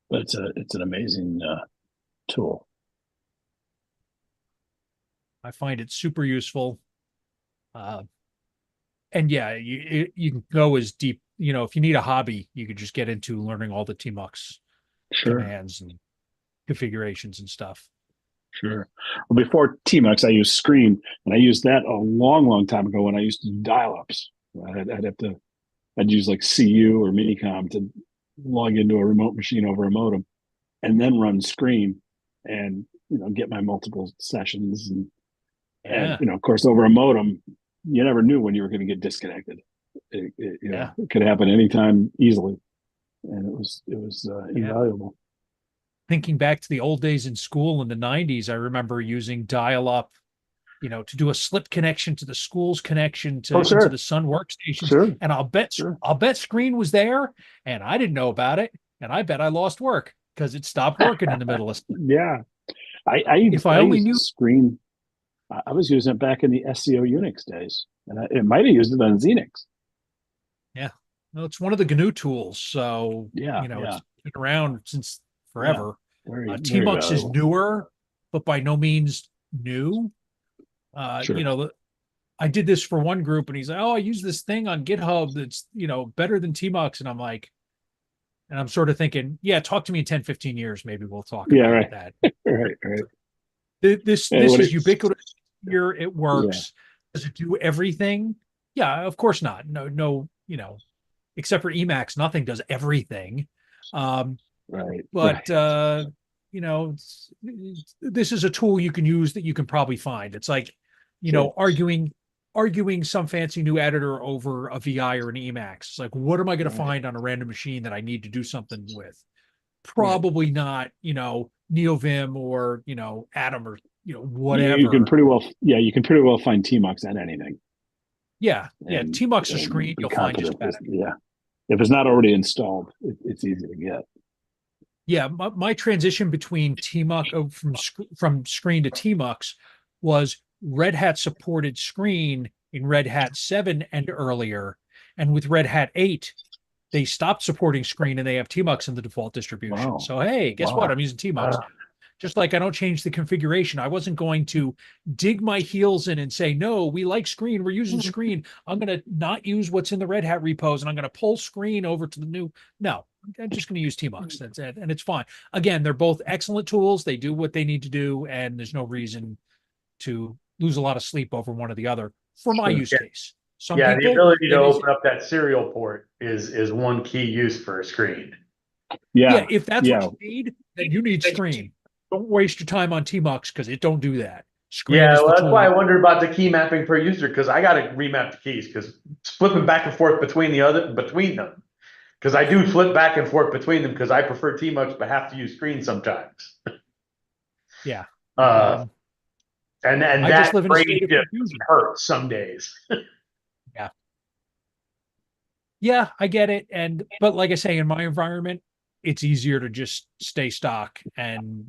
But it's an amazing tool. I find it super useful. And yeah, you can go as deep, if you need a hobby, you could just get into learning all the Tmux Sure, commands and configurations and stuff. sure. Well, before Tmux, I used Screen, and I used that a long, long time ago when I used to do dial-ups. I'd use like CU or Minicom to log into a remote machine over a modem, and then run Screen, and get my multiple sessions, and of course over a modem, you never knew when you were going to get disconnected. It could happen anytime easily, and it was invaluable. Thinking back to the old days in school in the 90s, I remember using dial-up, to do a slip connection to the school's connection to into the Sun workstations. Sure. And I'll bet Screen was there, and I didn't know about it, and I bet I lost work because it stopped working in the middle of. Yeah, I used knew Screen. I was using it back in the SCO Unix days, and it might have used it on Xenix. Yeah, well, it's one of the GNU tools, so Yeah, it's been around since forever. Very Tmux is valuable. newer, but by no means new. Sure. I did this for one group, and he's like, "Oh, I use this thing on GitHub that's better than Tmux," and I'm like, and I'm sort of thinking, yeah, talk to me in 10, 15 years, maybe we'll talk about that. right. This is ubiquitous here. It works. Yeah. Does it do everything? Yeah, of course not. No, except for Emacs, nothing does everything. Right. But this is a tool you can use that you can probably find. It's like, arguing some fancy new editor over a VI or an Emacs. It's like, what am I going to find on a random machine that I need to do something with? Probably not, NeoVim or Atom or whatever. You can pretty well find Tmux on anything. Yeah, Tmux or Screen, you'll find just about it. Yeah, if it's not already installed, it's easy to get. Yeah, my transition between Tmux from Screen to Tmux was Red Hat supported Screen in Red Hat 7 and earlier, and with Red Hat 8, they stopped supporting Screen and they have Tmux in the default distribution. Wow. So hey, guess what? I'm using Tmux. Just like I don't change the configuration. I wasn't going to dig my heels in and say, no, we like Screen. We're using Screen. I'm going to not use what's in the Red Hat repos, and I'm going to pull Screen over to the new. No, I'm just going to use Tmux. That's it. And it's fine. Again, they're both excellent tools. They do what they need to do, and there's no reason to lose a lot of sleep over one or the other for my use case. Some the people, ability to open up that serial port is one key use for a Screen. Yeah, if that's what you need, then you need Screen. Don't waste your time on Tmux because it don't do that. Screen Yeah, is the well, that's tool. why I wondered about the key mapping per user, because I got to remap the keys, because flipping back and forth between them, because I do flip back and forth between them because I prefer Tmux but have to use Screen sometimes. Yeah. And I that just live in a state of brain confusion. hurts some days. Yeah, I get it. But like I say, in my environment, it's easier to just stay stock and,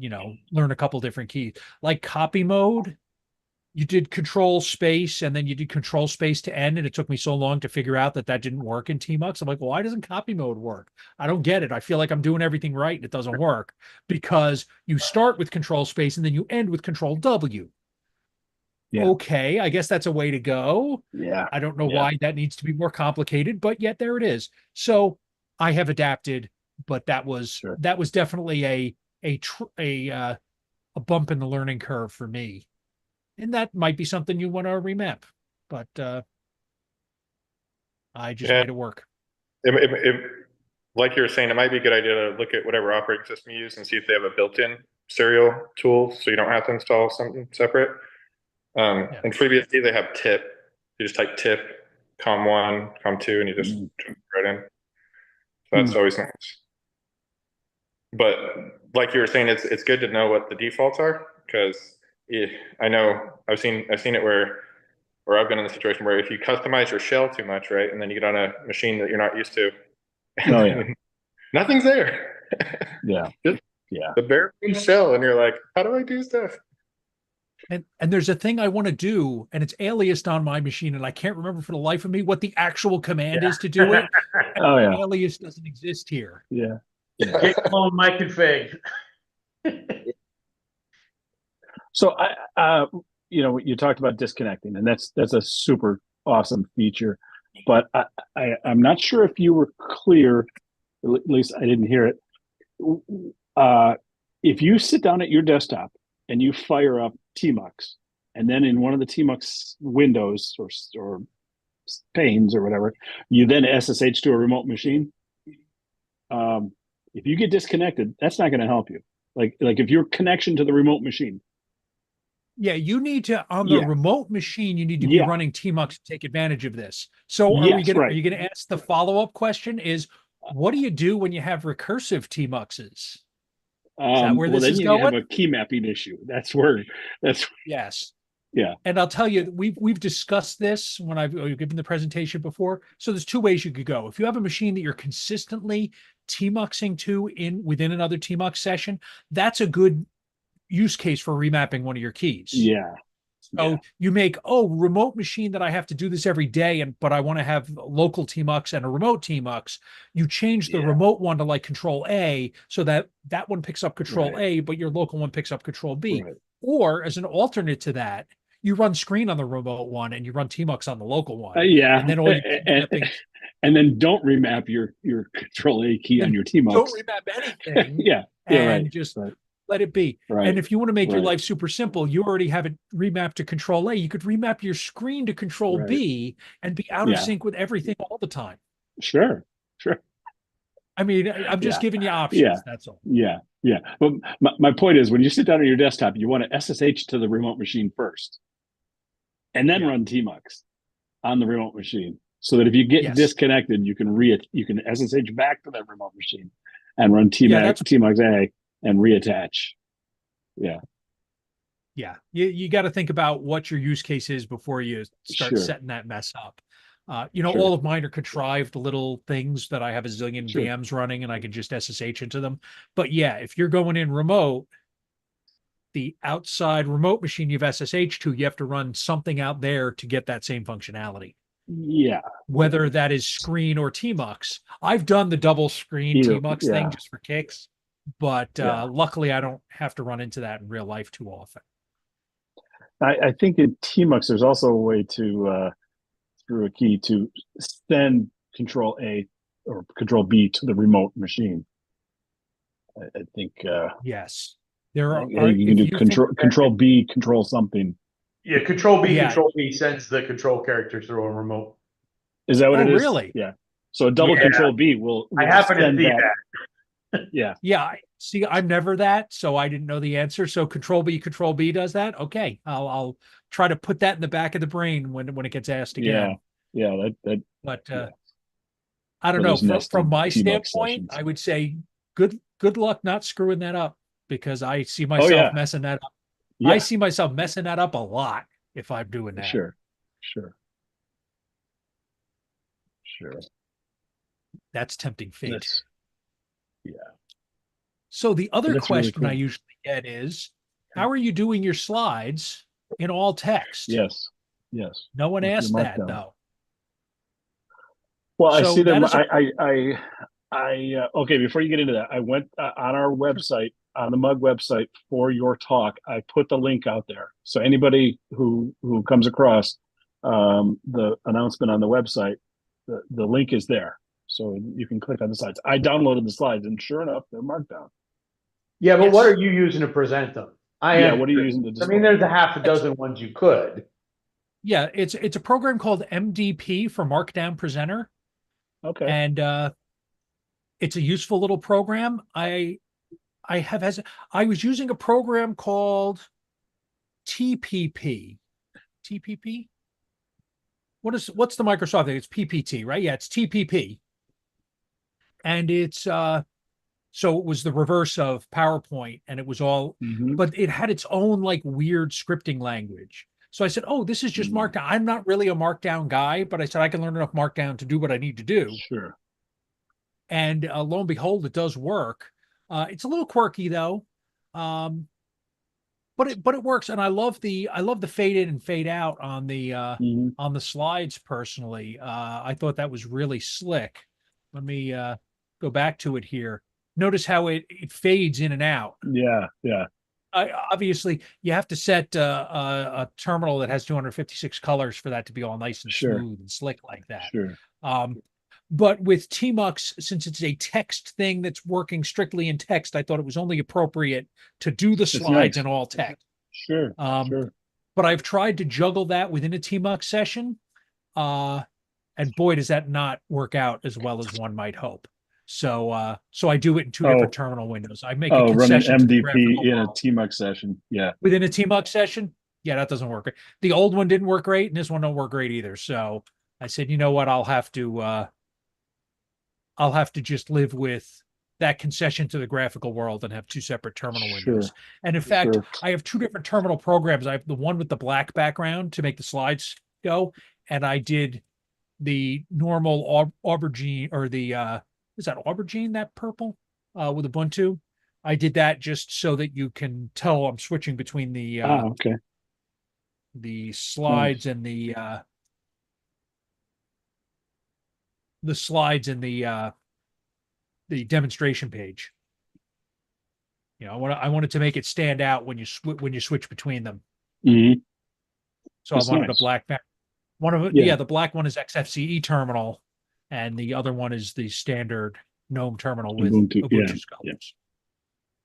learn a couple different keys. Like copy mode, you did control space and then you did control space to end. And it took me so long to figure out that didn't work in Tmux. I'm like, well, why doesn't copy mode work? I don't get it. I feel like I'm doing everything right and it doesn't work because you start with control space and then you end with control W. Yeah. Okay, I guess that's a way to go. Yeah. I don't know why that needs to be more complicated, but yet there it is. So I have adapted, but that was definitely a bump in the learning curve for me. And that might be something you want to remap. But I just Yeah. made it work. Like you were saying, it might be a good idea to look at whatever operating system you use and see if they have a built-in serial tool, so you don't have to install something separate. Yeah. In FreeBSD, they have tip. You just type tip, COM1, COM2, and you just jump right in. So that's always nice. But like you were saying, it's good to know what the defaults are, because I know I've seen it where I've been in a situation where if you customize your shell too much, right, and then you get on a machine that you're not used to, Oh yeah, nothing's there. yeah, Just yeah. the bare bones shell, and you're like, how do I do stuff? And there's a thing I want to do, and it's aliased on my machine, and I can't remember for the life of me what the actual command is to do it. And Oh the yeah, alias doesn't exist here. yeah. Get clone my config. So you talked about disconnecting, and that's a super awesome feature. But I'm not sure if you were clear, or at least I didn't hear it. If you sit down at your desktop and you fire up tmux, and then in one of the tmux windows or panes or whatever, you then SSH to a remote machine. If you get disconnected, that's not going to help you. Like if your connection to the remote machine. Yeah, you need to on the remote machine. You need to be running tmux to take advantage of this. So are you going to ask the follow-up question? Is what do you do when you have recursive tmuxes? Is that where this is going? You have a key mapping issue. Yes. Yeah. And I'll tell you, we've discussed this when I've given the presentation before. So there's two ways you could go. If you have a machine that you're consistently tmuxing to within another tmux session, that's a good use case for remapping one of your keys. Yeah. So you make, remote machine that I have to do this every day, but I want to have local tmux and a remote tmux. You change the remote one to like Control A, so that one picks up Control A, but your local one picks up Control B. Right. Or as an alternate to that, you run screen on the remote one and you run tmux on the local one. And then all you and then don't remap your Control A key on your tmux. Don't remap anything. Just let it be. Right. And if you want to make your life super simple, you already have it remapped to Control A. You could remap your screen to Control B and be out of sync with everything all the time. Sure. I mean, I'm just giving you options. That's all. Yeah. But my point is, when you sit down on your desktop, you want to SSH to the remote machine first, and then run tmux on the remote machine, so that if you get disconnected, you can SSH back to that remote machine and run tmux A and reattach. Yeah. You got to think about what your use case is before you start setting that mess up. All of mine are contrived little things that I have a zillion VMs running and I can just SSH into them. But if you're going in remote, the outside remote machine you've SSH to, you have to run something out there to get that same functionality. Yeah. Whether that is screen or tmux. I've done the double screen tmux thing just for kicks, but luckily I don't have to run into that in real life too often. I think in tmux, there's also a way to, through a key, to send Control A or Control B to the remote machine. I think. Yes. There are. You can do Control B, Control something. Yeah, Control B, Control B sends the control character through a remote. Is that what it is? Really? Yeah. So a double Control B will I happen to see that. Yeah. See, I'm never that, so I didn't know the answer. So Control B does that. Okay, I'll try to put that in the back of the brain when it gets asked again. Yeah. But I don't know. From my standpoint, I would say good luck not screwing that up, because I see myself messing that up. Yeah. I see myself messing that up a lot if I'm doing that. Sure. That's tempting fate. Yeah. So the other question really cool. I usually get is, how are you doing your slides in all text? Yes. No one asked that though. Well, I see them. Okay, before you get into that, I went on our website, on the Mug website for your talk. I put the link out there. So anybody who comes across the announcement on the website, the link is there. So you can click on the slides. I downloaded the slides, and sure enough, they're marked down. Yeah, but what are you using to present them? What are you using to display? I mean, there's a half a dozen ones you could. Yeah, it's a program called MDP for Markdown Presenter, Okay. and it's a useful little program. I was using a program called TPP. TPP? What's the Microsoft thing? It's PPT, right? Yeah, it's TPP. And it's so it was the reverse of PowerPoint, and it was all, but it had its own like weird scripting language. So I said, "Oh, this is just Markdown." I'm not really a Markdown guy, but I said I can learn enough Markdown to do what I need to do. Sure. And lo and behold, it does work. It's a little quirky though, but it works. And I love the fade in and fade out on the slides. Personally, I thought that was really slick. Let me go back to it here. Notice how it fades in and out. Yeah, yeah. Obviously, you have to set a terminal that has 256 colors for that to be all nice and smooth and slick like that. Sure. But with Tmux, since it's a text thing that's working strictly in text, I thought it was only appropriate to do the slides in all text. Sure. Sure. But I've tried to juggle that within a Tmux session. And boy, does that not work out as well as one might hope. So I do it in two different terminal windows. I make a concession running to the MDP in a world. Tmux session. Yeah. Within a Tmux session. Yeah, that doesn't work. The old one didn't work great, and this one don't work great either. So I said, you know what? I'll have to just live with that concession to the graphical world and have two separate terminal windows. And in fact, I have two different terminal programs. I have the one with the black background to make the slides go, and I did the normal aubergine, or the is that aubergine, that purple with Ubuntu? I did that just so that you can tell I'm switching between the the slides and the slides and the demonstration page. You know, I wanted to make it stand out when you switch between them. So That's I wanted nice. a black back. One of it, the black one is XFCE terminal, and the other one is the standard GNOME terminal with Ubuntu colors.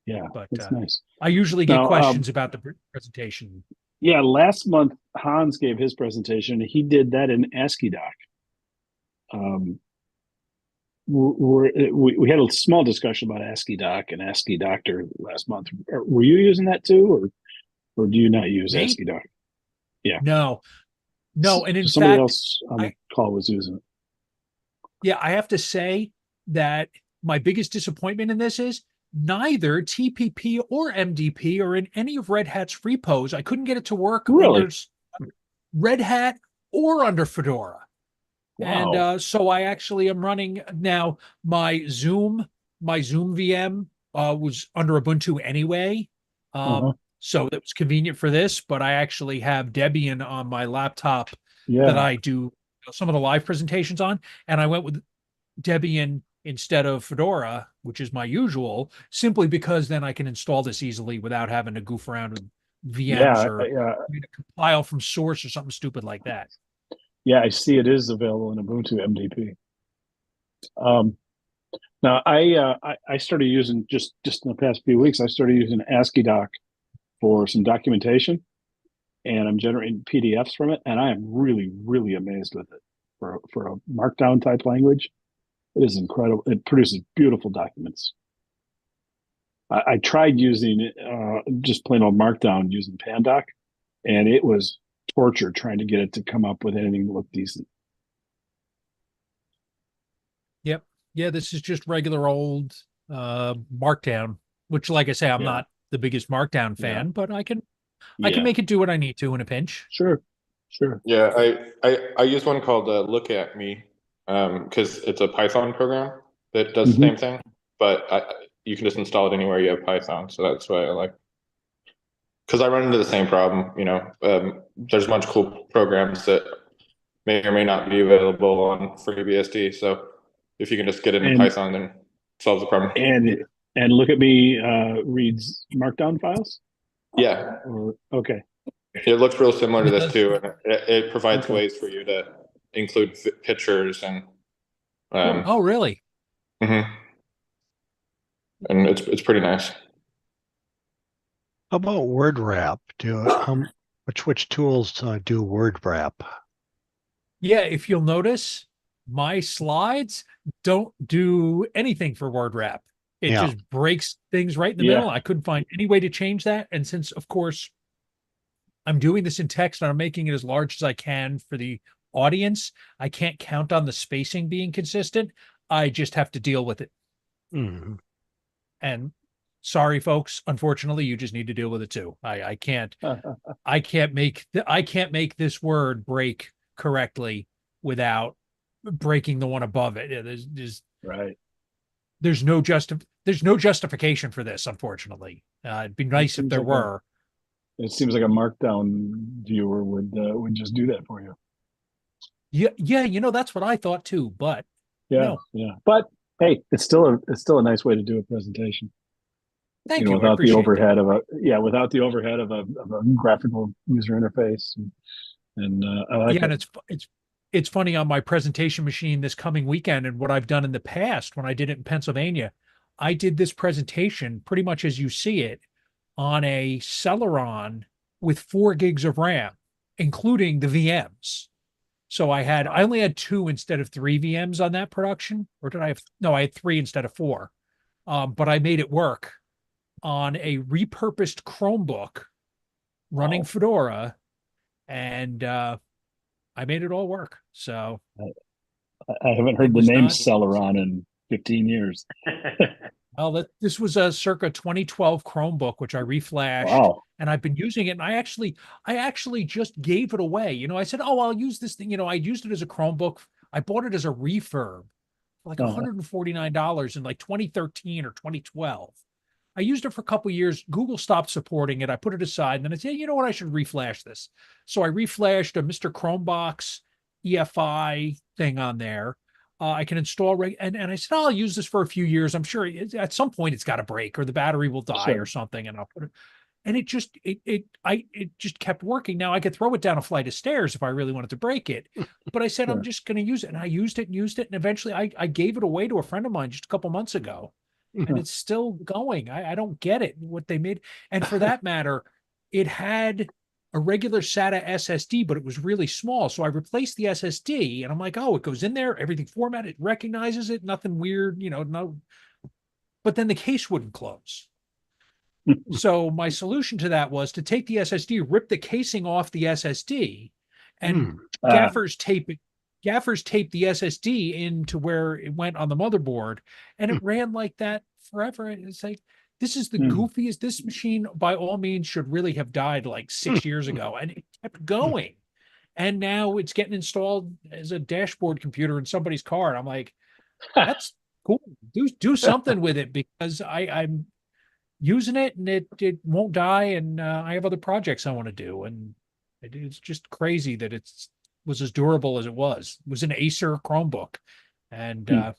Yeah, but that's nice. I usually get questions about the presentation. Yeah, last month Hans gave his presentation. He did that in AsciiDoc. We had a small discussion about AsciiDoc and AsciiDoctor last month. Were you using that too, or do you not use AsciiDoc? Yeah. No, and in somebody fact, else on the call was using it. Yeah, I have to say that my biggest disappointment in this is neither TPP or MDP are in any of Red Hat's repos. I couldn't get it to work under Red Hat or under Fedora. Wow. And so I actually am running now my Zoom VM was under Ubuntu anyway. So that was convenient for this, but I actually have Debian on my laptop that I do some of the live presentations on. And I went with Debian instead of Fedora, which is my usual, simply because then I can install this easily without having to goof around with VMs or compile from source or something stupid like that. Yeah, I see it is available in Ubuntu MDP. Now I started using just in the past few weeks, I started using AsciiDoc for some documentation, and I'm generating PDFs from it, and I am really, really amazed with it for a Markdown type language. It is incredible. It produces beautiful documents. I tried using just plain old Markdown using Pandoc, and it was torture trying to get it to come up with anything that looked decent. Yep. Yeah, this is just regular old Markdown, which, like I say, I'm not the biggest Markdown fan, but I can make it do what I need to in a pinch. Sure. Yeah, I use one called Look At Me because it's a Python program that does the same thing, but you can just install it anywhere you have Python. So that's why I like. Because I run into the same problem, there's a bunch of cool programs that may or may not be available on FreeBSD. So if you can just get it in Python, then it solves the problem. And Look At Me reads Markdown files? Yeah. Okay. It looks real similar to this too, and it provides ways for you to include pictures and. Oh, really? And it's pretty nice. How about word wrap? Which tools do word wrap? Yeah, if you'll notice, my slides don't do anything for word wrap. It Yeah. just breaks things right in the Yeah. middle. I couldn't find any way to change that. And since, of course, I'm doing this in text and I'm making it as large as I can for the audience, I can't count on the spacing being consistent. I just have to deal with it. Mhm. And sorry, folks, unfortunately, you just need to deal with it too. I can't I can't make this word break correctly without breaking the one above it. Yeah, Right. there's no justification for this, unfortunately. It'd be nice if seems there like were. It seems like a markdown viewer would just do that for you. Yeah, that's what I thought too, but Yeah, no. yeah. But hey, it's still a nice way to do a presentation. Thank you. I Without the appreciate that. overhead without the overhead of a graphical user interface. And I like Yeah, it. and it's funny on my presentation machine this coming weekend and what I've done in the past when I did it in Pennsylvania. I did this presentation pretty much as you see it on a Celeron with 4 gigs of RAM, including the VMs. So I only had 2 instead of 3 VMs on that production, or did I have? No, I had 3 instead of 4. But I made it work on a repurposed Chromebook running Fedora, and I made it all work. So I haven't heard it the was name not. Celeron in 15 years. Well, this was a circa 2012 Chromebook, which I reflashed, Wow. and I've been using it. And I actually just gave it away. I said, "Oh, I'll use this thing." I used it as a Chromebook. I bought it as a refurb, for like $149 in like 2013 or 2012. I used it for a couple years. Google stopped supporting it. I put it aside, and then I said, "You know what? I should reflash this." So I reflashed a Mr. Chromebox EFI thing on there. I can install and I said, "Oh, I'll use this for a few years. I'm sure at some point it's got to break or the battery will die Sure. or something." And I'll put it, and it just kept working. Now I could throw it down a flight of stairs if I really wanted to break it, but I said, Sure. I'm just going to use it. And I used it, and eventually I gave it away to a friend of mine just a couple months ago, and it's still going. I don't get it, what they made. And for that matter, it had a regular SATA SSD, but it was really small. So I replaced the SSD and I'm like, oh, it goes in there, everything formatted, recognizes it, nothing weird, no. But then the case wouldn't close. So my solution to that was to take the SSD, rip the casing off the SSD, and gaffers tape the SSD into where it went on the motherboard, and it ran like that forever. It's like, this is the goofiest. This machine, by all means, should really have died like 6 years ago, and it kept going. And now it's getting installed as a dashboard computer in somebody's car. And I'm like, that's cool. Do something with it, because I'm using it and it won't die, and I have other projects I want to do, and it's just crazy that was as durable as it was. It was an Acer Chromebook, and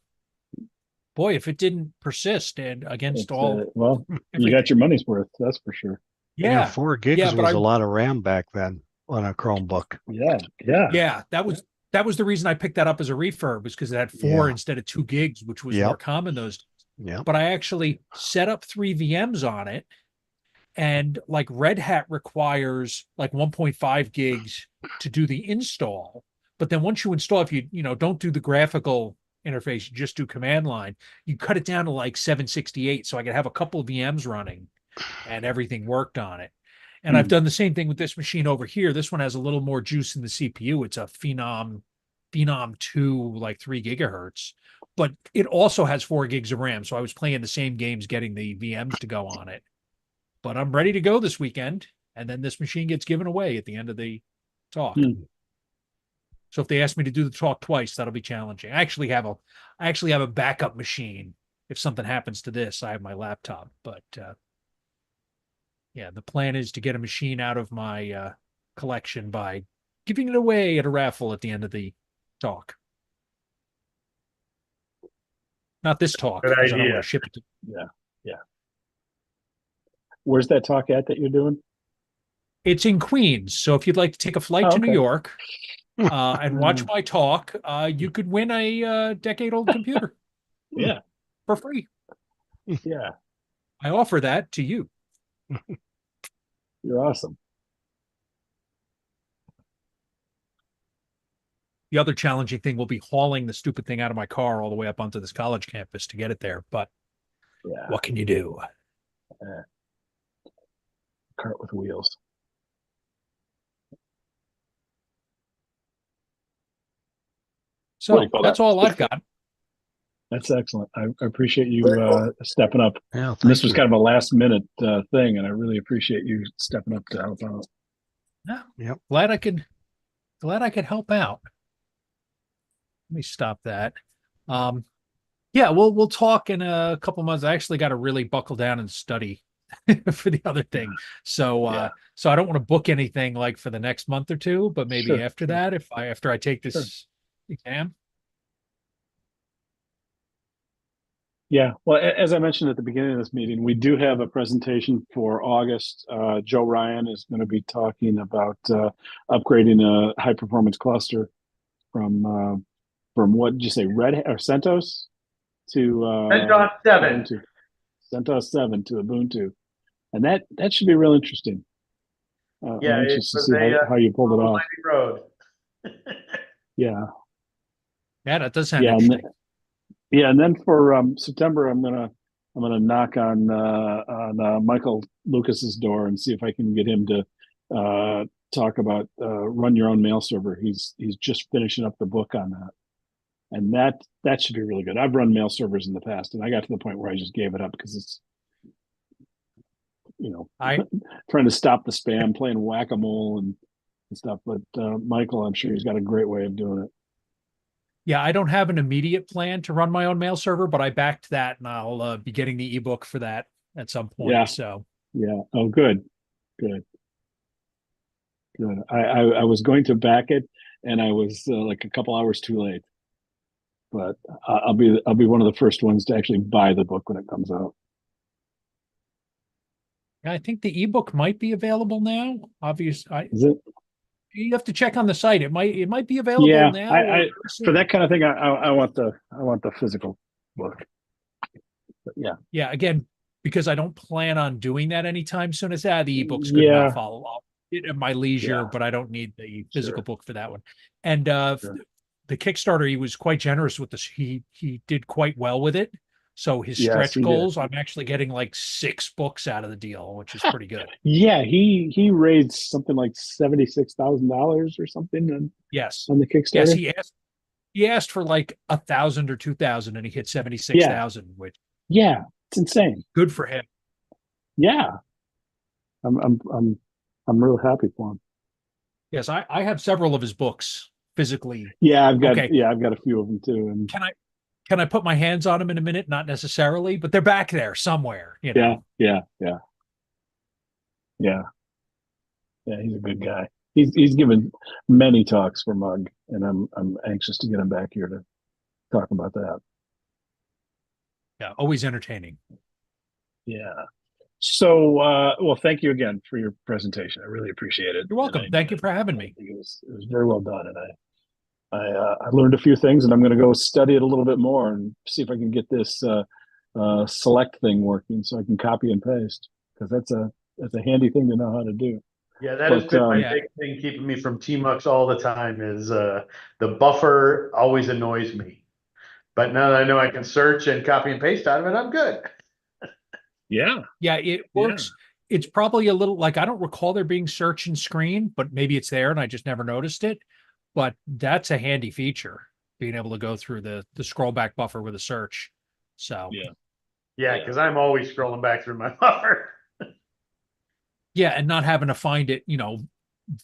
boy, if it didn't persist and against all, well, you everything. got your money's worth, that's for sure. Yeah, 4 gigs was a lot of RAM back then on a Chromebook. Yeah, that was the reason I picked that up as a refurb, was because it had 4 instead of 2 gigs, which was more common those days. Yeah. But I actually set up 3 VMs on it, and like Red Hat requires like 1.5 gigs to do the install. But then once you install, if you don't do the graphical interface, you just do command line, you cut it down to like 768. So I could have a couple of VMs running and everything worked on it. And I've done the same thing with this machine over here. This one has a little more juice in the CPU. It's a Phenom 2, like 3 gigahertz, but it also has 4 gigs of RAM. So I was playing the same games, getting the VMs to go on it. But I'm ready to go this weekend, and then this machine gets given away at the end of the talk. So if they ask me to do the talk twice, that'll be challenging. I actually have a backup machine. If something happens to this, I have my laptop. But yeah, the plan is to get a machine out of my collection by giving it away at a raffle at the end of the talk. Not this talk, Good because I don't idea. want to ship it. Yeah. Where's that talk at that you're doing? It's in Queens. So if you'd like to take a flight to New York and watch my talk, you could win a decade-old computer. Yeah. For free. Yeah. I offer that to you. You're awesome. The other challenging thing will be hauling the stupid thing out of my car all the way up onto this college campus to get it there. But Yeah, what can you do? cart with wheels. So Right, well, that's all I've got. That's excellent. I appreciate you stepping up. Yeah, And this thank was you. kind of a last minute thing, and I really appreciate you stepping up to help out. Yeah. Yep. Glad I could help out. Let me stop that. Yeah, we'll talk in a couple months. I actually got to really buckle down and study for the other thing. So so I don't want to book anything like for the next month or two, but maybe Sure, after sure. that, after I take this Sure. exam. Yeah, well, as I mentioned at the beginning of this meeting, we do have a presentation for August. Joe Ryan is going to be talking about upgrading a high performance cluster from what did you say, Red Hat or CentOS to CentOS 7. Ubuntu. CentOS 7 to Ubuntu, and that should be real interesting. Yeah, I'm it anxious to was see a, how you pulled it off. windy road. Yeah, Yeah, that does sound yeah, interesting. and then for September, I'm gonna knock on Michael Lucas's door and see if I can get him to talk about run your own mail server. He's just finishing up the book on that, and that should be really good. I've run mail servers in the past, and I got to the point where I just gave it up because it's trying to stop the spam, playing whack-a-mole and stuff. But Michael, I'm sure he's got a great way of doing it. Yeah, I don't have an immediate plan to run my own mail server, but I backed that, and I'll be getting the ebook for that at some point. Yeah. So Yeah. Oh, good. I was going to back it, and I was like a couple hours too late. But I'll be one of the first ones to actually buy the book when it comes out. I think the ebook might be available now. Obviously, Is it? you have to check on the site. It might be available Yeah. now. I for that kind of thing, I want the physical book. But yeah. Yeah, again, because I don't plan on doing that anytime soon. It's the ebook's good Yeah. enough. I'll it at my leisure, Yeah. but I don't need the physical Sure. book for that one. And Sure. the Kickstarter, he was quite generous with this. He did quite well with it. So his Yes, stretch he did. goals, I'm actually getting like 6 books out of the deal, which is pretty good. Yeah, he raised something like $76,000 or something Yes. on the Kickstarter. Yes, he asked for like 1,000 or 2,000, and he hit 76,000, which Yeah, it's insane. good for him. Yeah, I'm real happy for him. Yes, I have several of his books physically. Yeah, I've got Okay. I've got a few of them too. And Can I put my hands on them in a minute? Not necessarily, but they're back there somewhere, you know. yeah. He's a good guy. He's given many talks for Mug, and I'm anxious to get him back here to talk about that. Yeah, always entertaining. Yeah. So, well, thank you again for your presentation. I really appreciate it. You're welcome. And Thank you for having me. it was very well done, and I learned a few things, and I'm going to go study it a little bit more and see if I can get this select thing working, so I can copy and paste, because that's a handy thing to know how to do. Yeah, that has But, been my yeah. big thing keeping me from Tmux all the time is the buffer always annoys me. But now that I know I can search and copy and paste out of it, I'm good. Yeah. Yeah, it works. It's probably a little like I don't recall there being search and screen, but maybe it's there and I just never noticed it. But that's a handy feature, being able to go through the scroll back buffer with a search. So Yeah, because I'm always scrolling back through my buffer. yeah, and not having to find it,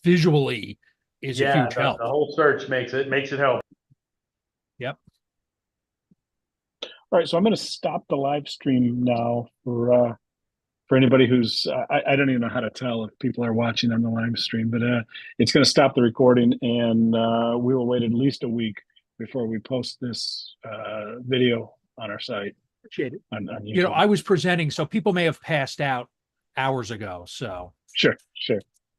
visually is a huge help. The whole search makes it help. Yep. All right, so I'm going to stop the live stream now for anybody who's I don't even know how to tell if people are watching on the live stream, but it's going to stop the recording, and we will wait at least a week before we post this video on our site. Appreciate it. On YouTube. I was presenting, so people may have passed out hours ago. So Sure.